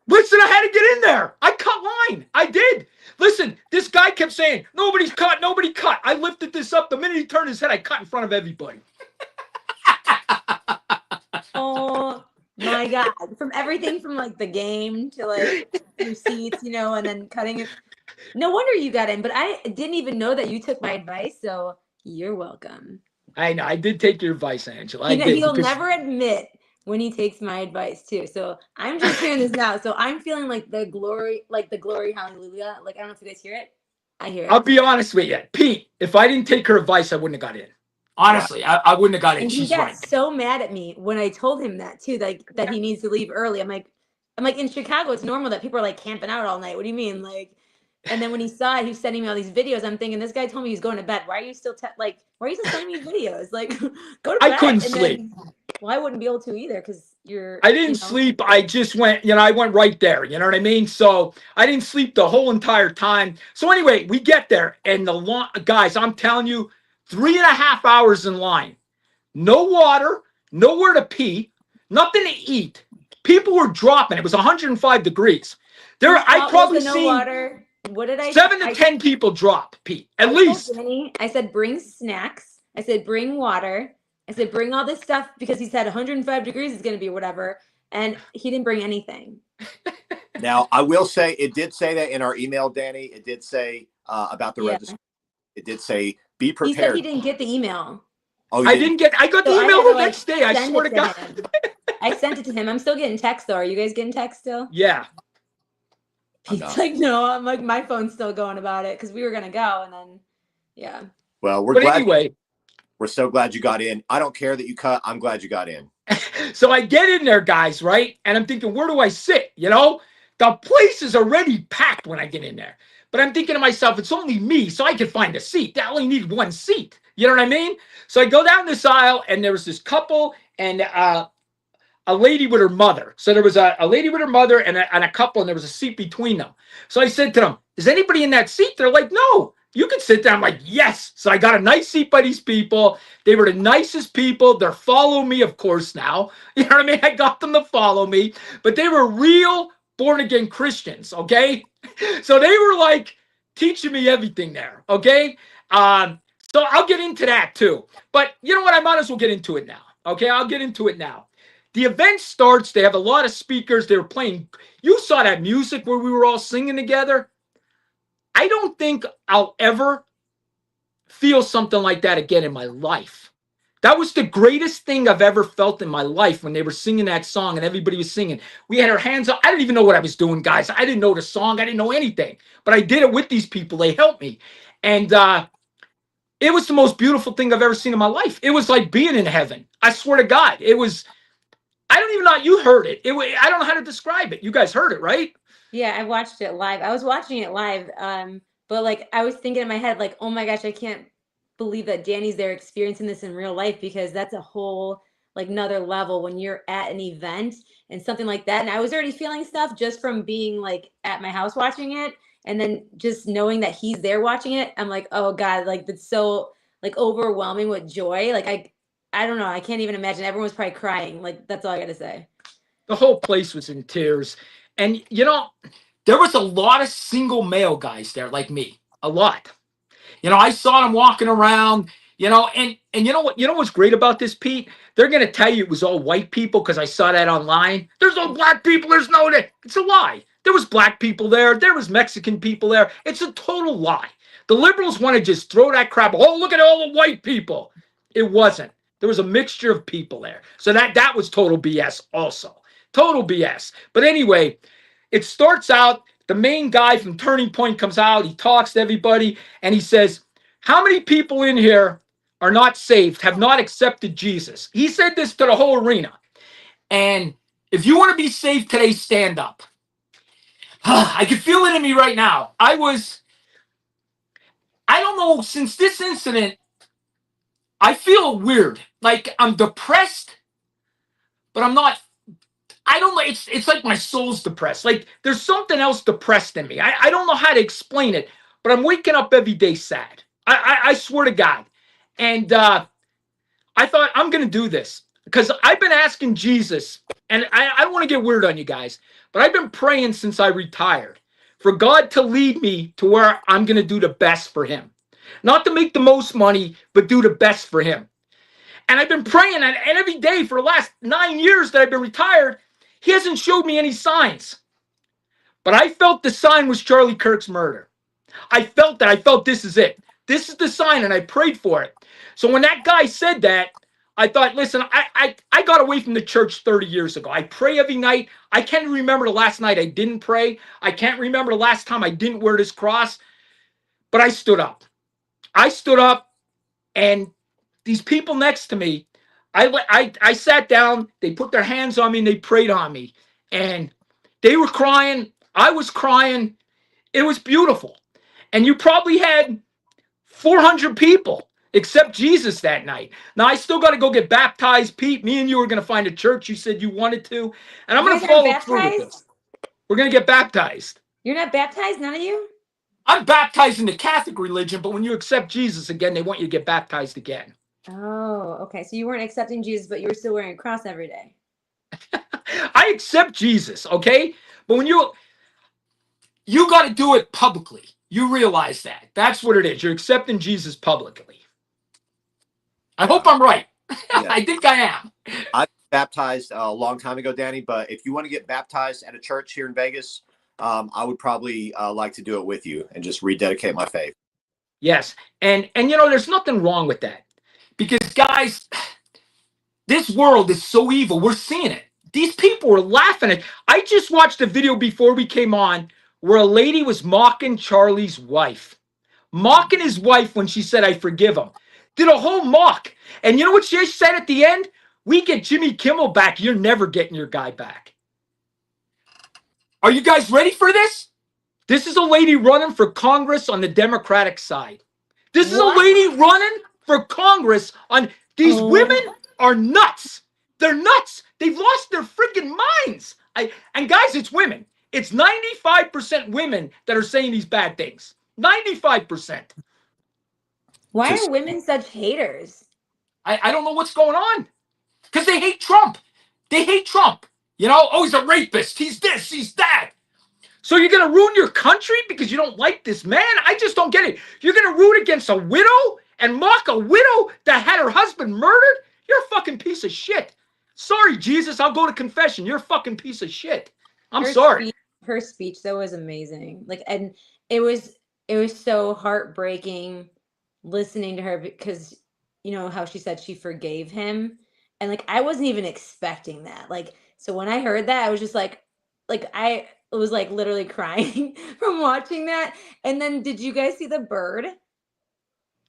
Listen, I had to get in there. I cut line. I did. Listen, this guy kept saying, nobody's cut, nobody cut. I lifted this up. The minute he turned his head, I cut in front of everybody. Oh my God. From everything from like the game to like your seats, you know, and then cutting it. No wonder you got in, but I didn't even know that you took my advice. So you're welcome. I know. I did take your advice, Angela. I did. He'll because- never admit when he takes my advice too. So I'm just hearing this now. So I'm feeling like the glory hallelujah. Like, I don't know if you guys hear it. I hear it. I'll be honest with you. Pete, if I didn't take her advice, I wouldn't have got in. Honestly, I wouldn't have got in. And he She's got right. so mad at me when I told him that too, like that he needs to leave early. I'm like, in Chicago, it's normal that people are like camping out all night. What do you mean? Like, and then when he saw it, he was sending me all these videos. I'm thinking, this guy told me he's going to bed. Why are you still why are you still sending me videos? Like, go to bed. I couldn't And sleep. Well, I wouldn't be able to either because I didn't sleep. I just went, I went right there. You know what I mean? So I didn't sleep the whole entire time. So anyway, we get there and guys, I'm telling you, 3.5 hours in line. No water, nowhere to pee, nothing to eat. People were dropping. It was 105 degrees. I probably no seen water. What did I 7 to 10 people drop, Pete, at least. Danny, I said, bring snacks. I said, bring water. I said, bring all this stuff because he said 105 degrees is going to be whatever. And he didn't bring anything. Now, I will say, it did say that in our email, Danny. It did say about the registration. It did say, be prepared. He said he didn't get the email. Oh, I got the email the next day. I swear to God. I sent it to him. I'm still getting texts though. Are you guys getting texts still? Yeah. He's like, no, I'm like, my phone's still going about it because we were going to go. And then, yeah. Well, we're so glad you got in. I don't care that you cut. I'm glad you got in. So I get in there, guys, right? And I'm thinking, where do I sit? The place is already packed when I get in there. But I'm thinking to myself, it's only me, so I can find a seat. I only need one seat. You know what I mean? So I go down this aisle, and there was this couple and a lady with her mother. So there was a lady with her mother and a couple, and there was a seat between them. So I said to them, is anybody in that seat? They're like, no, you can sit there. I'm like, yes. So I got a nice seat by these people. They were the nicest people. They're following me, of course, now. You know what I mean? I got them to follow me. But they were real born-again Christians, okay? So they were like teaching me everything there, okay? So I'll get into that too. But you know what? I might as well get into it now, okay? I'll get into it now. The event starts. They have a lot of speakers. They were playing. You saw that music where we were all singing together. I don't think I'll ever feel something like that again in my life. That was the greatest thing I've ever felt in my life when they were singing that song and everybody was singing. We had our hands up. I didn't even know what I was doing, guys. I didn't know the song. I didn't know anything. But I did it with these people. They helped me. And it was the most beautiful thing I've ever seen in my life. It was like being in heaven. I swear to God. It was, I don't even know. You heard it. I don't know how to describe it. You guys heard it, right? Yeah, I watched it live. I was watching it live. But like I was thinking in my head, like, oh my gosh, I can't believe that Danny's there experiencing this in real life because that's a whole like another level when you're at an event and something like that. And I was already feeling stuff just from being like at my house watching it. And then just knowing that he's there watching it, I'm like, oh God, like that's so like overwhelming with joy. Like I don't know. I can't even imagine. Everyone was probably crying. Like that's all I got to say. The whole place was in tears. And there was a lot of single male guys there like me, a lot. I saw them walking around, and you know what's great about this, Pete? They're going to tell you it was all white people because I saw that online. There's no black people. It's a lie. There was black people there. There was Mexican people there. It's a total lie. The liberals want to just throw that crap. Oh, look at all the white people. It wasn't. There was a mixture of people there. So that was total BS also. Total BS. But anyway, it starts out. The main guy from Turning Point comes out. He talks to everybody, and he says, how many people in here are not saved, have not accepted Jesus? He said this to the whole arena. And if you want to be saved today, stand up. I can feel it in me right now. I don't know, since this incident, I feel weird. Like I'm depressed, but I'm not. I don't know. It's like my soul's depressed. Like there's something else depressed in me. I don't know how to explain it, but I'm waking up every day sad. I swear to God. And I thought I'm going to do this. because I've been asking Jesus, and I don't want to get weird on you guys, but I've been praying since I retired for God to lead me to where I'm going to do the best for him. Not to make the most money, but do the best for him. And I've been praying, and every day for the last 9 years that I've been retired, he hasn't showed me any signs. But I felt the sign was Charlie Kirk's murder. I felt that. I felt this is it. This is the sign, and I prayed for it. So when that guy said that, I thought, listen, I got away from the church 30 years ago. I pray every night. I can't remember the last night I didn't pray. I can't remember the last time I didn't wear this cross. But I stood up. I stood up, and these people next to me, I sat down. They put their hands on me, and they prayed on me. And they were crying. I was crying. It was beautiful. And you probably had 400 people accept Jesus that night. Now, I still got to go get baptized. Pete, me and you are going to find a church. You said you wanted to. And I'm going to follow through with this. We're going to get baptized. You're not baptized? None of you? I'm baptized in the Catholic religion, but when you accept Jesus again, they want you to get baptized again. Oh, okay. So you weren't accepting Jesus, but you were still wearing a cross every day. I accept Jesus, okay? But when you got to do it publicly. You realize that. That's what it is. You're accepting Jesus publicly. I hope I'm right. Yeah. I think I am. I baptized a long time ago, Danny, but if you want to get baptized at a church here in Vegas, I would probably like to do it with you and just rededicate my faith. Yes. And you know, there's nothing wrong with that. Because guys, this world is so evil. We're seeing it. These people were laughing at. I just watched a video before we came on where a lady was mocking Charlie's wife. Mocking his wife when she said, I forgive him. Did a whole mock. And you know what she said at the end? We get Jimmy Kimmel back. You're never getting your guy back. Are you guys ready for this? This is a lady running for Congress on the Democratic side. This is a lady running for Congress on. These women are nuts. They're nuts. They've lost their freaking minds. And guys, it's women. It's 95% women that are saying these bad things. 95%. Why are women such haters? I don't know what's going on. Because they hate Trump. They hate Trump. You know, oh, he's a rapist. He's this, he's that. So you're going to ruin your country because you don't like this man? I just don't get it. You're going to root against a widow and mock a widow that had her husband murdered? You're a fucking piece of shit. Sorry, Jesus, I'll go to confession. You're a fucking piece of shit. I'm sorry. Her speech, though, was amazing. Like, and it was so heartbreaking listening to her because, you know, how she said she forgave him. And, like, I wasn't even expecting that. Like, so when I heard that, I was just like I was, like, literally crying from watching that. And then did you guys see the bird?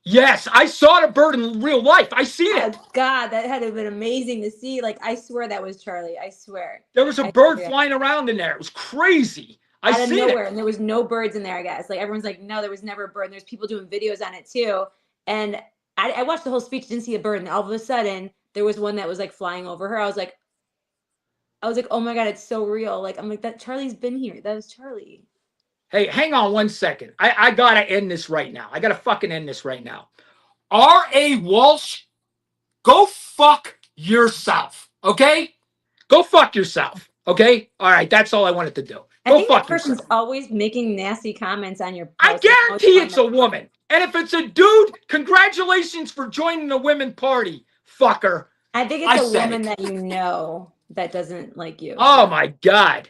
Yes, I saw the bird in real life. I seen it. Oh, God, that had to have been amazing to see. Like, I swear that was Charlie. I swear. There was a bird flying around in there. It was crazy. I seen it. And there was no birds in there, I guess. Like, everyone's like, no, there was never a bird. And there's people doing videos on it, too. And I watched the whole speech, didn't see a bird. And all of a sudden, there was one that was, like, flying over her. I was like, oh, my God, it's so real. Like, I'm like, that Charlie's been here. That was Charlie. Hey, hang on 1 second. I got to end this right now. I got to fucking end this right now. R.A. Walsh, go fuck yourself, okay? Go fuck yourself, okay? All right, that's all I wanted to do. I think that person's always making nasty comments on your post. I guarantee it's a woman. And if it's a dude, congratulations for joining the women party, fucker. I think it's a woman that you know that doesn't like you. Oh, my God.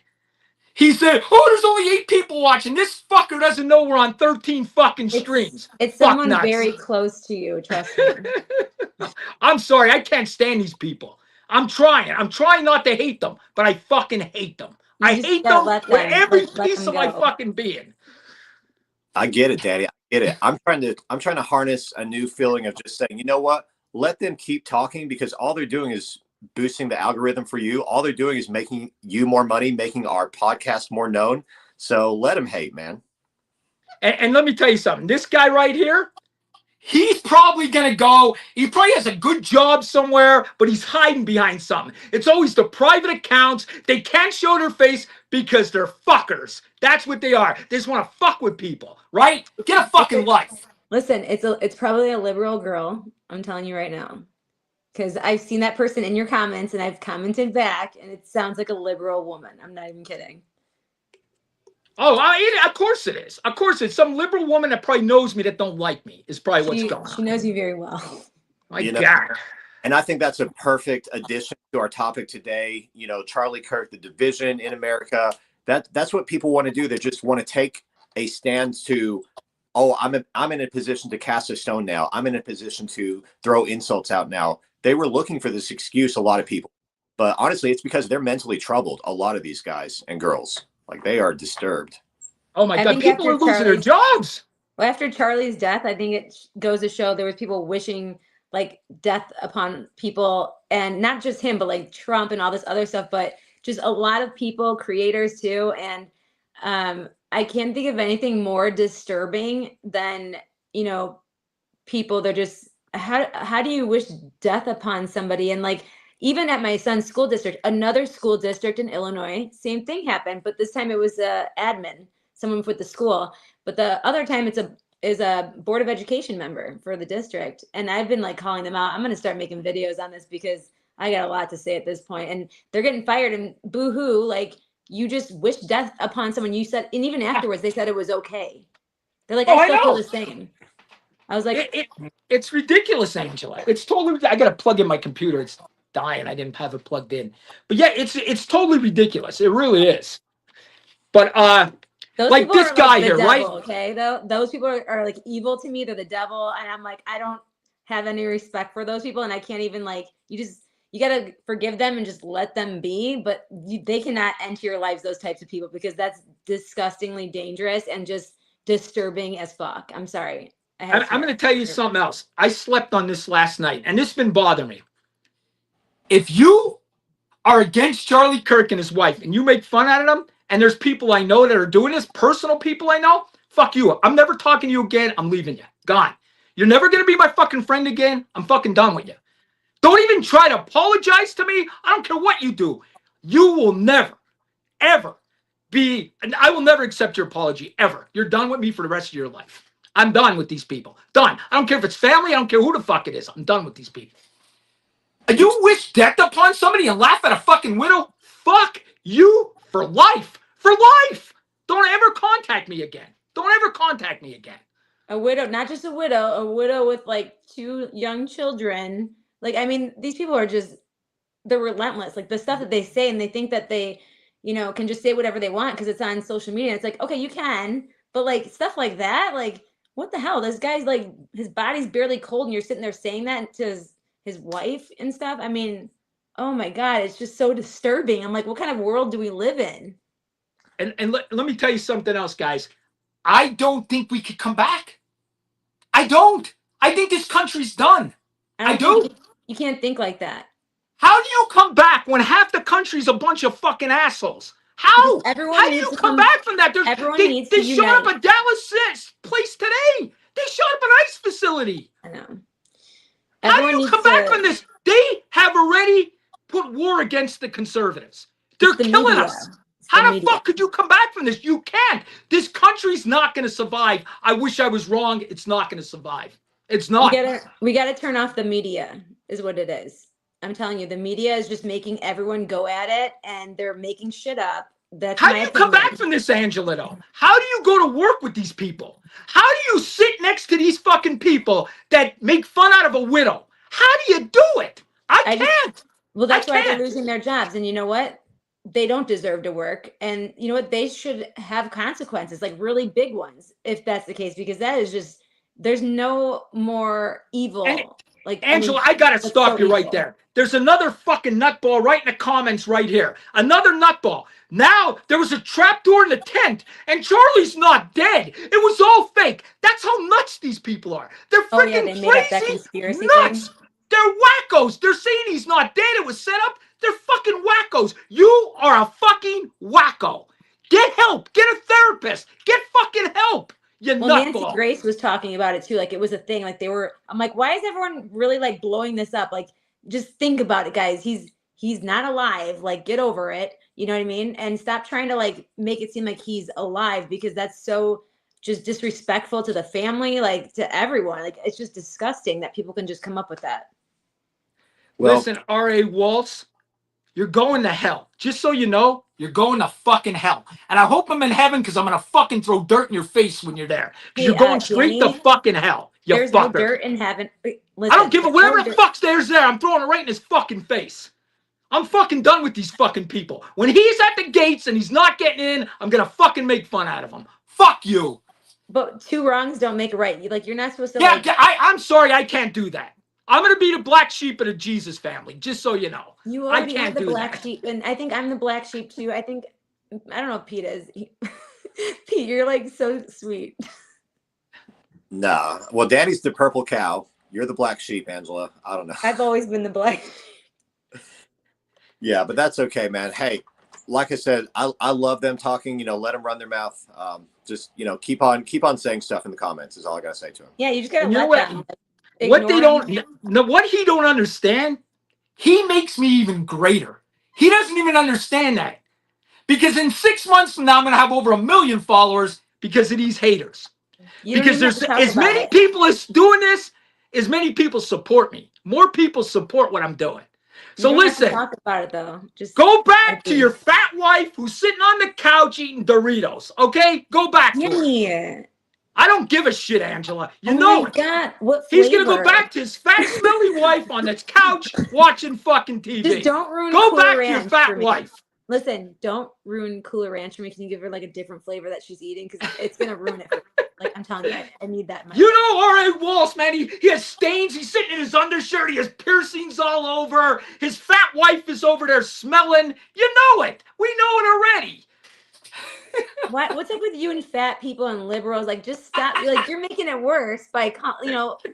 He said, oh, there's only 8 people watching. This fucker doesn't know we're on 13 fucking streams. It's someone very close to you, trust me. I'm sorry. I can't stand these people. I'm trying. I'm trying not to hate them, but I fucking hate them. I hate them with every piece of my fucking being. I get it, Daddy. I get it. I'm trying to harness a new feeling of just saying, you know what? Let them keep talking because all they're doing is boosting the algorithm for you. All they're doing is making you more money, making our podcast more known. So let them hate, man. And let me tell you something. This guy right here, he's probably going to go. He probably has a good job somewhere, but he's hiding behind something. It's always the private accounts. They can't show their face because they're fuckers. That's what they are. They just want to fuck with people, right? Get a fucking life. Listen, it's probably a liberal girl. I'm telling you right now. because I've seen that person in your comments and I've commented back, and it sounds like a liberal woman. I'm not even kidding. Oh, of course it is. Of course it's some liberal woman that probably knows me that don't like me is probably what's going on. She knows you very well. My God. And I think that's a perfect addition to our topic today. You know, Charlie Kirk, the division in America. That's what people want to do. They just want to take a stand to, oh, I'm in a position to cast a stone now. I'm in a position to throw insults out now. They were looking for this excuse, a lot of people. But honestly, it's because they're mentally troubled, a lot of these guys and girls. Like, they are disturbed. Oh my I God, think people are after losing their jobs. Well, after Charlie's death, I think it goes to show there was people wishing like death upon people, and not just him, but like Trump and all this other stuff, but just a lot of people, creators too. And I can't think of anything more disturbing than, you know, people, they're just, how do you wish death upon somebody? And like, even at my son's school district, another school district in Illinois, same thing happened, but this time it was a admin, someone with the school. But the other time is a Board of Education member for the district. And I've been like calling them out. I'm going to start making videos on this because I got a lot to say at this point. And they're getting fired, and boo-hoo, like, you just wish death upon someone. You said, and even afterwards, they said it was okay. They're like, I still feel the same. I was like, it's ridiculous, Angela. It's totally, I got to plug in my computer. It's dying. I didn't have it plugged in. But yeah, it's totally ridiculous. It really is. But those like this are guy like the here, devil, right? Okay, those people are like evil to me. They're the devil, and I'm like, I don't have any respect for those people, and I can't even like. You gotta forgive them and just let them be. But they cannot enter your lives. Those types of people, because that's disgustingly dangerous and just disturbing as fuck. I'm sorry. I'm going to tell you something else. I slept on this last night, and this has been bothering me. If you are against Charlie Kirk and his wife, and you make fun out of them, and there's people I know that are doing this, personal people I know, fuck you. I'm never talking to you again. I'm leaving you. Gone. You're never going to be my fucking friend again. I'm fucking done with you. Don't even try to apologize to me. I don't care what you do. You will never, ever be, and I will never accept your apology, ever. You're done with me for the rest of your life. I'm done with these people. Done. I don't care if it's family. I don't care who the fuck it is. I'm done with these people. You wish death upon somebody and laugh at a fucking widow? Fuck you for life. For life. Don't ever contact me again. Don't ever contact me again. A widow, not just a widow with like 2 young children. Like, I mean, these people are just, they're relentless. Like the stuff that they say, and they think that they, you know, can just say whatever they want because it's on social media. It's like, okay, you can, but like stuff like that, like, what the hell? This guy's like, his body's barely cold, and you're sitting there saying that to his wife and stuff. I mean, oh my God, it's just so disturbing. I'm like, what kind of world do we live in? And let me tell you something else, guys. I don't think we could come back. I don't. I think this country's done. I do. You can't think like that. How do you come back when half the country's a bunch of fucking assholes? How? How do you come back from that? They shot up a Dallas place today. They shot up an ICE facility. I know. How do you come back from this? They have already put war against the conservatives. They're killing us. How the fuck could you come back from this? You can't. This country's not going to survive. I wish I was wrong. It's not going to survive. It's not. We gotta turn off the media, is what it is. I'm telling you, the media is just making everyone go at it, and they're making shit up. That's how do you come back from this, Angelito? How do you go to work with these people? How do you sit next to these fucking people that make fun out of a widow? How do you do it? I can't. Well, that's why they're losing their jobs. And you know what? They don't deserve to work. And you know what? They should have consequences, like really big ones, if that's the case, because that is just, there's no more evil. Like Angela, I gotta stop you right there. There's another fucking nutball right in the comments right here. Another nutball. Now there was a trapdoor in the tent, and Charlie's not dead. It was all fake. That's how nuts these people are. They're freaking crazy nuts. Thing. They're wackos. They're saying he's not dead. It was set up. They're fucking wackos. You are a fucking wacko. Get help. Get a therapist. Get fucking help. Nancy Grace was talking about it too. Like it was a thing. Like I'm like, why is everyone really like blowing this up? Like, just think about it, guys. He's not alive. Like, get over it. You know what I mean? And stop trying to like make it seem like he's alive, because that's so just disrespectful to the family, like to everyone. Like, it's just disgusting that people can just come up with that. Well, Listen, R.A. Waltz, you're going to hell. Just so you know, you're going to fucking hell. And I hope I'm in heaven because I'm going to fucking throw dirt in your face when you're there. Because Hey, you're going straight to Danny, fucking hell, you there's no fucker. dirt in heaven. Wait, I listen, don't give a there's whatever no the dirt. fuck's there's there. I'm throwing it right in his fucking face. I'm fucking done with these fucking people. When he's at the gates and he's not getting in, I'm going to fucking make fun out of him. Fuck you. But two wrongs don't make a right. You're not supposed to Yeah, like. I'm sorry. I can't do that. I'm going to be the black sheep of the Jesus family, just so you know. You I already can't have the do black that. sheep, and I think I'm the black sheep too. I don't know if Pete is. Pete, you're like so sweet. nah. Well, Danny's the purple cow. You're the black sheep, Angela. I don't know. I've always been the black. Yeah, but that's okay, man. Hey, like I said, I love them talking. You know, let them run their mouth. Just keep on saying stuff in the comments. Is all I gotta say to them. Yeah, you just gotta And you know let what? them. What they ignore don't, no, what he don't understand, he makes me even greater. He doesn't even understand that. Because in 6 months from now, I'm going to have over 1 million followers because of these haters. You don't Because even have there's to talk as about many it. people as doing this, as many people support me. More people support what I'm doing. So You don't have to listen, talk about it though. Just go back to agree. your fat wife who's sitting on the couch eating Doritos. Okay? Go back to her. Yeah. I don't give a shit, Angela. You Oh know my it. God, what He's flavor? going to go back to his fat, smelly wife on this couch watching fucking TV. Just don't ruin Go Cooler back to your Ranch fat for me. wife. Listen, don't ruin Cooler Ranch for me. Can you give her like a different flavor that she's eating? Because it's gonna ruin it. Like I'm telling you, I need that. In my You life. know R.A. Waltz, man. He has stains. He's sitting in his undershirt. He has piercings all over. His fat wife is over there smelling. You know it. We know it already. What's up with you and fat people and liberals? Like, just stop. Like, you're making it worse by,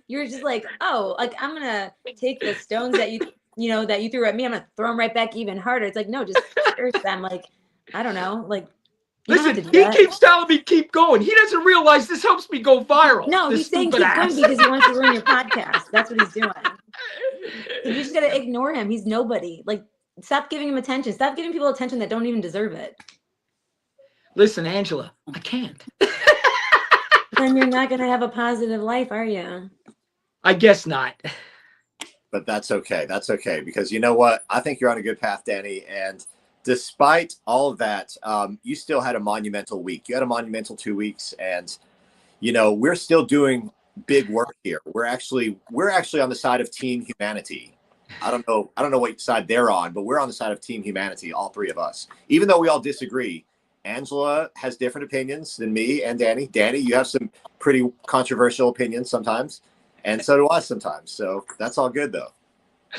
you're just like, oh, like I'm gonna take the stones that you threw at me. I'm gonna throw them right back even harder. It's like, no, just curse them. Like, I don't know. Like, you don't have Listen, to do he that. keeps telling me keep going. He doesn't realize this helps me go viral. No, this he's saying stupid keep going ass. because he wants to ruin your podcast. That's what he's doing. You just gotta ignore him. He's nobody. Like, stop giving him attention. Stop giving people attention that don't even deserve it. Listen, Angela, I can't. Then you're not gonna have a positive life, are you? I guess not. But that's okay. That's okay because you know what? I think you're on a good path, Danny. And despite all of that, you still had a monumental week. You had a monumental 2 weeks, and we're still doing big work here. We're actually on the side of Team Humanity. I don't know what side they're on, but we're on the side of Team Humanity, all three of us. Even though we all disagree, Angela has different opinions than me and Danny. Danny, you have some pretty controversial opinions sometimes, and so do I sometimes. So that's all good, though.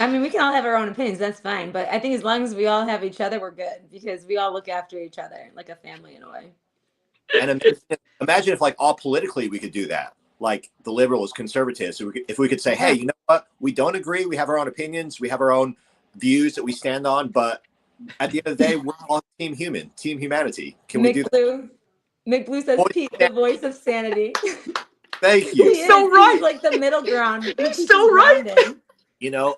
I mean, we can all have our own opinions. That's fine. But I think as long as we all have each other, we're good because we all look after each other like a family in a way. And imagine if, like, all politically we could do that. Like the liberals, conservatives. So if we could say, hey, you know what? We don't agree. We have our own opinions. We have our own views that we stand on. But at the end of the day, we're all Team Humanity. Can we do that? McBlue says, Pete, the voice of sanity. Thank you. He So is. right. He's like the middle ground. He's so right. Grounded.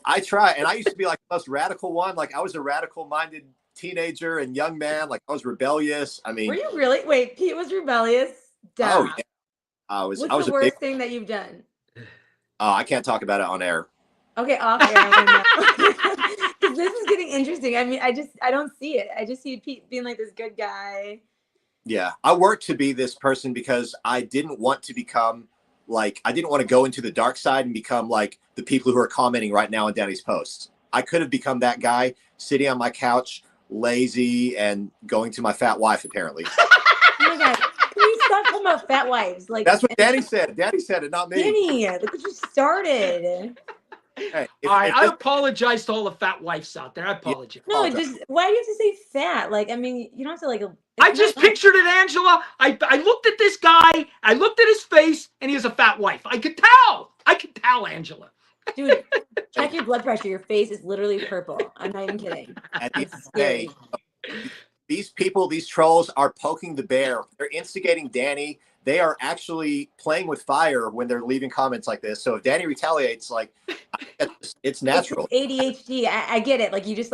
I try. And I used to be like the most radical one. Like I was a radical-minded teenager and young man. Like I was rebellious. I mean. Were you really? Wait, Pete was rebellious? Duh. Oh, yeah. What's I was the a worst big. thing that you've done? I can't talk about it on air. Okay, off air. Because this is getting interesting. I mean, I don't see it. I just see Pete being like this good guy. Yeah, I worked to be this person because I didn't want to become I didn't want to go into the dark side and become like the people who are commenting right now on Danny's posts. I could have become that guy sitting on my couch, lazy, and going to my fat wife, apparently. Oh my God. Please stop talking about fat wives. Like That's what Danny said. Danny said it, not me. Danny, look what you started. Hey, I apologize to all the fat wives out there. I apologize. No, just why do you have to say fat? Like, I mean, you don't have to like. I just pictured it, Angela. I looked at this guy. I looked at his face, and he has a fat wife. I could tell, Angela. Dude, check your blood pressure. Your face is literally purple. I'm not even kidding. At the end It's of the day, these people, these trolls are poking the bear. They're instigating Danny. They are actually playing with fire when they're leaving comments like this. So if Danny retaliates, it's natural. It's ADHD. I get it. Like you just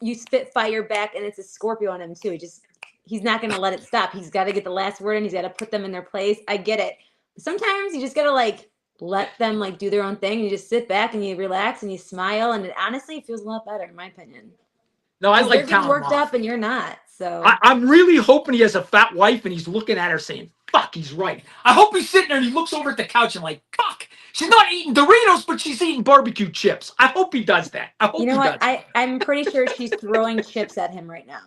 you spit fire back, and it's a Scorpio on him too. He's not gonna let it stop. He's got to get the last word in. He's got to put them in their place. I get it. Sometimes you just gotta let them like do their own thing. You just sit back and you relax and you smile, and it honestly feels a lot better, in my opinion. No, I 'Cause they're like getting telling worked him off. up and you're not. So I'm really hoping he has a fat wife and he's looking at her saying, fuck, he's right. I hope he's sitting there and he looks over at the couch and like, fuck, she's not eating Doritos, but she's eating barbecue chips. I hope he does that. I hope you know he what? does. I'm pretty sure she's throwing chips at him right now.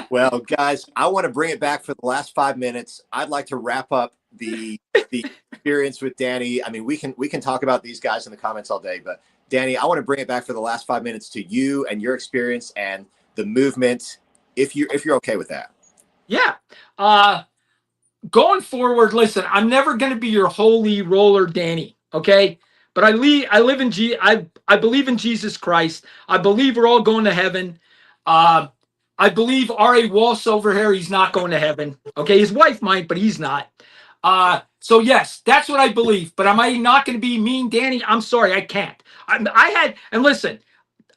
Well, guys, I want to bring it back for the last 5 minutes. I'd like to wrap up the experience with Danny. I mean, we can talk about these guys in the comments all day, but Danny, I want to bring it back for the last 5 minutes to you and your experience and the movement, if you're okay with that. Yeah. Going forward, listen, I'm never going to be your holy roller Danny, okay? But I live in I believe in Jesus Christ. I believe we're all going to heaven. I believe R.A. Walsh over here, he's not going to heaven. Okay, his wife might, but he's not. So yes, that's what I believe. But am I not going to be mean, Danny? I'm sorry, I can't. And listen,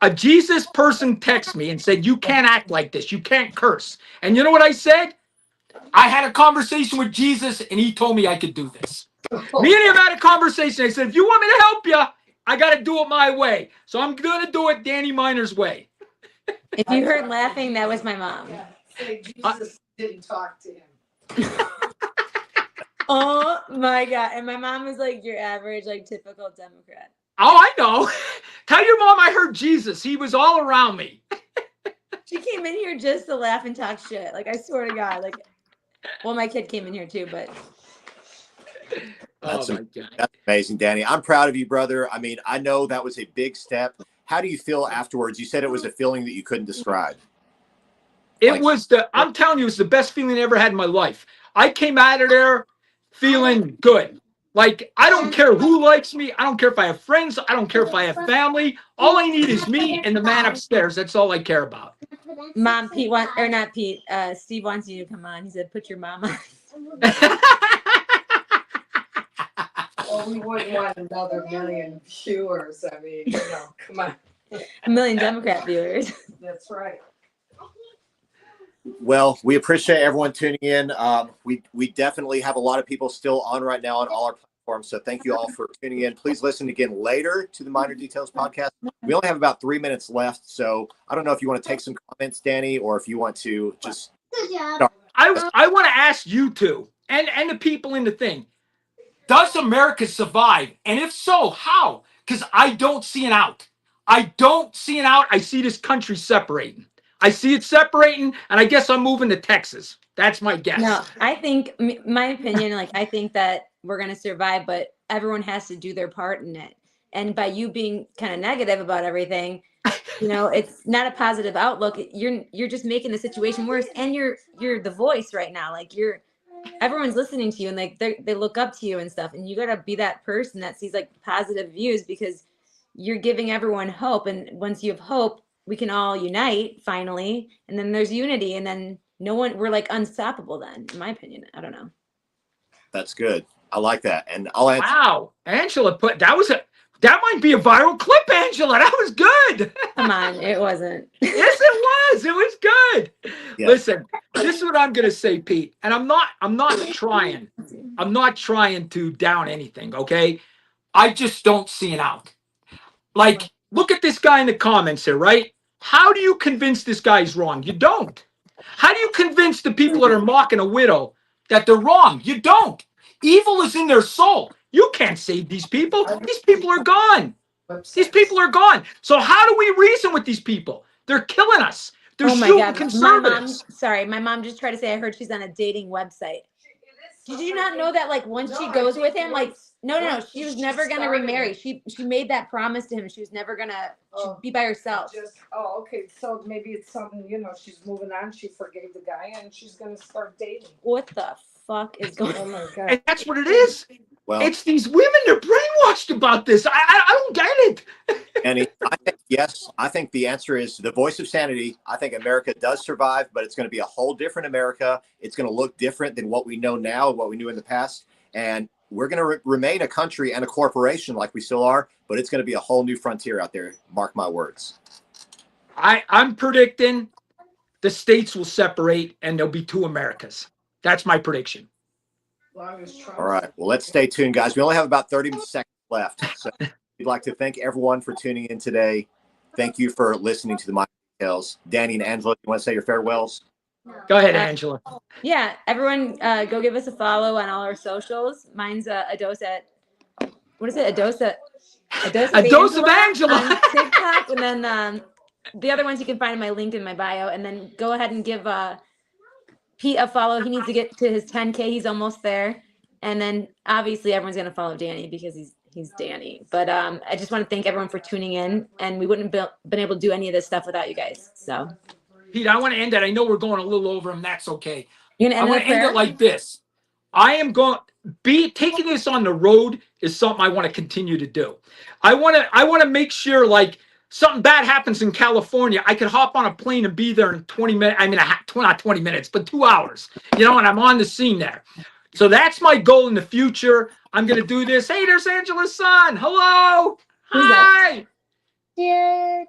a Jesus person texted me and said, you can't act like this. You can't curse. And you know what I said? I had a conversation with Jesus and he told me I could do this. Me and him had a conversation. I said, if you want me to help you, I got to do it my way. So I'm going to do it Danny Miner's way. If you heard laughing, that was my mom. Say Jesus didn't talk to him. Oh my God. And my mom is like your average, like typical Democrat. Oh, I know. Tell your mom I heard Jesus. He was all around me. She came in here just to laugh and talk shit. Like, I swear to God. Like, well, my kid came in here too, but. That's, oh my God. That's amazing, Danny. I'm proud of you, brother. I mean, I know that was a big step. How do you feel afterwards? You said it was a feeling that you couldn't describe. I'm telling you, it was the best feeling I ever had in my life. I came out of there feeling good. Like, I don't care who likes me. I don't care if I have friends. I don't care if I have family. All I need is me and the man upstairs. That's all I care about. Mom, Steve wants you to come on. He said, put your mom on. Well, we wouldn't want another million viewers. I mean, come on. A million Democrat viewers. That's right. Well, we appreciate everyone tuning in. We definitely have a lot of people still on right now on all our platforms. So thank you all for tuning in. Please listen again later to the Minor Details podcast. We only have about 3 minutes left. So I don't know if you want to take some comments, Danny, or if you want to just. I want to ask you two and the people in the thing. Does America survive? And if so, how? Because I don't see an out. I don't see an out. I see this country separating. I see it separating, and I guess I'm moving to Texas. That's my guess. No, I think, my opinion, like, I think that we're going to survive, but everyone has to do their part in it. And by you being kind of negative about everything, it's not a positive outlook. You're just making the situation worse. And you're the voice right now. Like, everyone's listening to you, and like they look up to you and stuff. And you got to be that person that sees like positive views, because you're giving everyone hope. And once you have hope, we can all unite finally, and then there's unity, and then we're like unstoppable then, in my opinion. I don't know. That's good. I like that. And I'll answer. Wow. Angela that might be a viral clip, Angela. That was good. Come on, it wasn't. Yes, it was. It was good. Yeah. Listen, this is what I'm going to say, Pete. And I'm not trying to down anything, okay? I just don't see an out. Like, look at this guy in the comments here, right? How do you convince this guy's wrong? You don't. How do you convince the people that are mocking a widow that they're wrong? You don't. Evil is in their soul. You can't save these people. These people are gone. These people are gone. So how do we reason with these people? They're killing us. They're shooting conservatives. My mom just tried to say, I heard she's on a dating website. Did you not know that, like, once she goes with him, like, no, she was never going to remarry. She made that promise to him. She was never going to be by herself. Okay. So maybe it's something, she's moving on. She forgave the guy and she's going to start dating. What the fuck is going on? Oh my God. And that's what it is. Well, it's these women, they're brainwashed about this. I don't get it. Annie, I think the answer is the voice of sanity. I think America does survive, but it's going to be a whole different America. It's going to look different than what we know now, what we knew in the past. And we're going to remain a country and a corporation like we still are, but it's going to be a whole new frontier out there. Mark my words. I'm predicting the states will separate and there'll be two Americas. That's my prediction. long as Trump. All right. Well, let's stay tuned, guys. We only have about 30 seconds left. So we'd like to thank everyone for tuning in today. Thank you for listening to the Minor Details. Danny and Angela, you want to say your farewells? Go ahead, Angela. Yeah, everyone, go give us a follow on all our socials. Mine's a dose at, what is it? A dose of Angela on TikTok, and then the other ones you can find in my link in my bio. And then go ahead and give Pete a follow. He needs to get to his 10K. He's almost there. And then obviously everyone's gonna follow Danny because he's Danny. But I just want to thank everyone for tuning in, and we wouldn't have been able to do any of this stuff without you guys. So. Pete, I want to end it. I know we're going a little over, and that's okay. You're gonna I want to end it like this. I am going taking this on the road is something I want to continue to do. I want to make sure, like, something bad happens in California, I could hop on a plane and be there in 20 minutes. I mean, not 20 minutes, but 2 hours. You know, and I'm on the scene there. So that's my goal in the future. I'm going to do this. Hey, there's Angela's son. Hello. Who's that? Hi.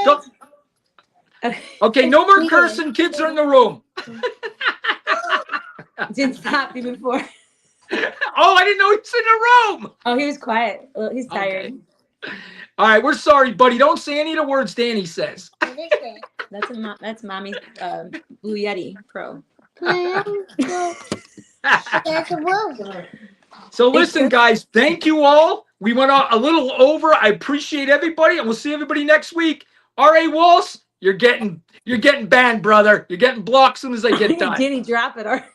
Don't- Okay, no more cursing. Kids are in the room. Didn't stop you before. Oh, I didn't know he was in the room. Oh, he was quiet. Well, he's tired. Okay. All right, we're sorry, buddy. Don't say any of the words Danny says. That's mommy's Blue Yeti Pro. So listen, guys, thank you all. We went a little over. I appreciate everybody, and we'll see everybody next week. R.A. Walsh, you're getting banned, brother. You're getting blocked as soon as I get done. Did he drop it? Or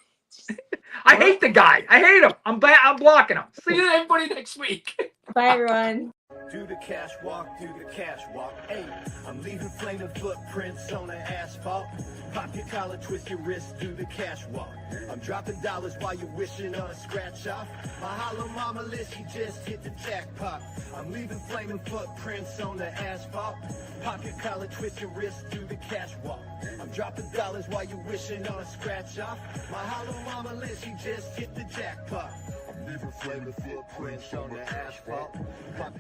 I hate the guy. I hate him. I'm blocking him. See you everybody next week. Bye, everyone. Do the cash walk, do the cash walk. Hey, I'm leaving flaming footprints on the asphalt. Pop your collar, twist your wrist, do the cash walk. I'm dropping dollars while you're wishing on a scratch off. My hollow mama list, she just hit the jackpot. I'm leaving flaming footprints on the asphalt. Pop your collar, twist your wrist, do the cash walk. I'm dropping dollars while you're wishing on a scratch off. My hollow mama list, she just hit the jackpot. I'm leaving flaming footprints on the asphalt. Pop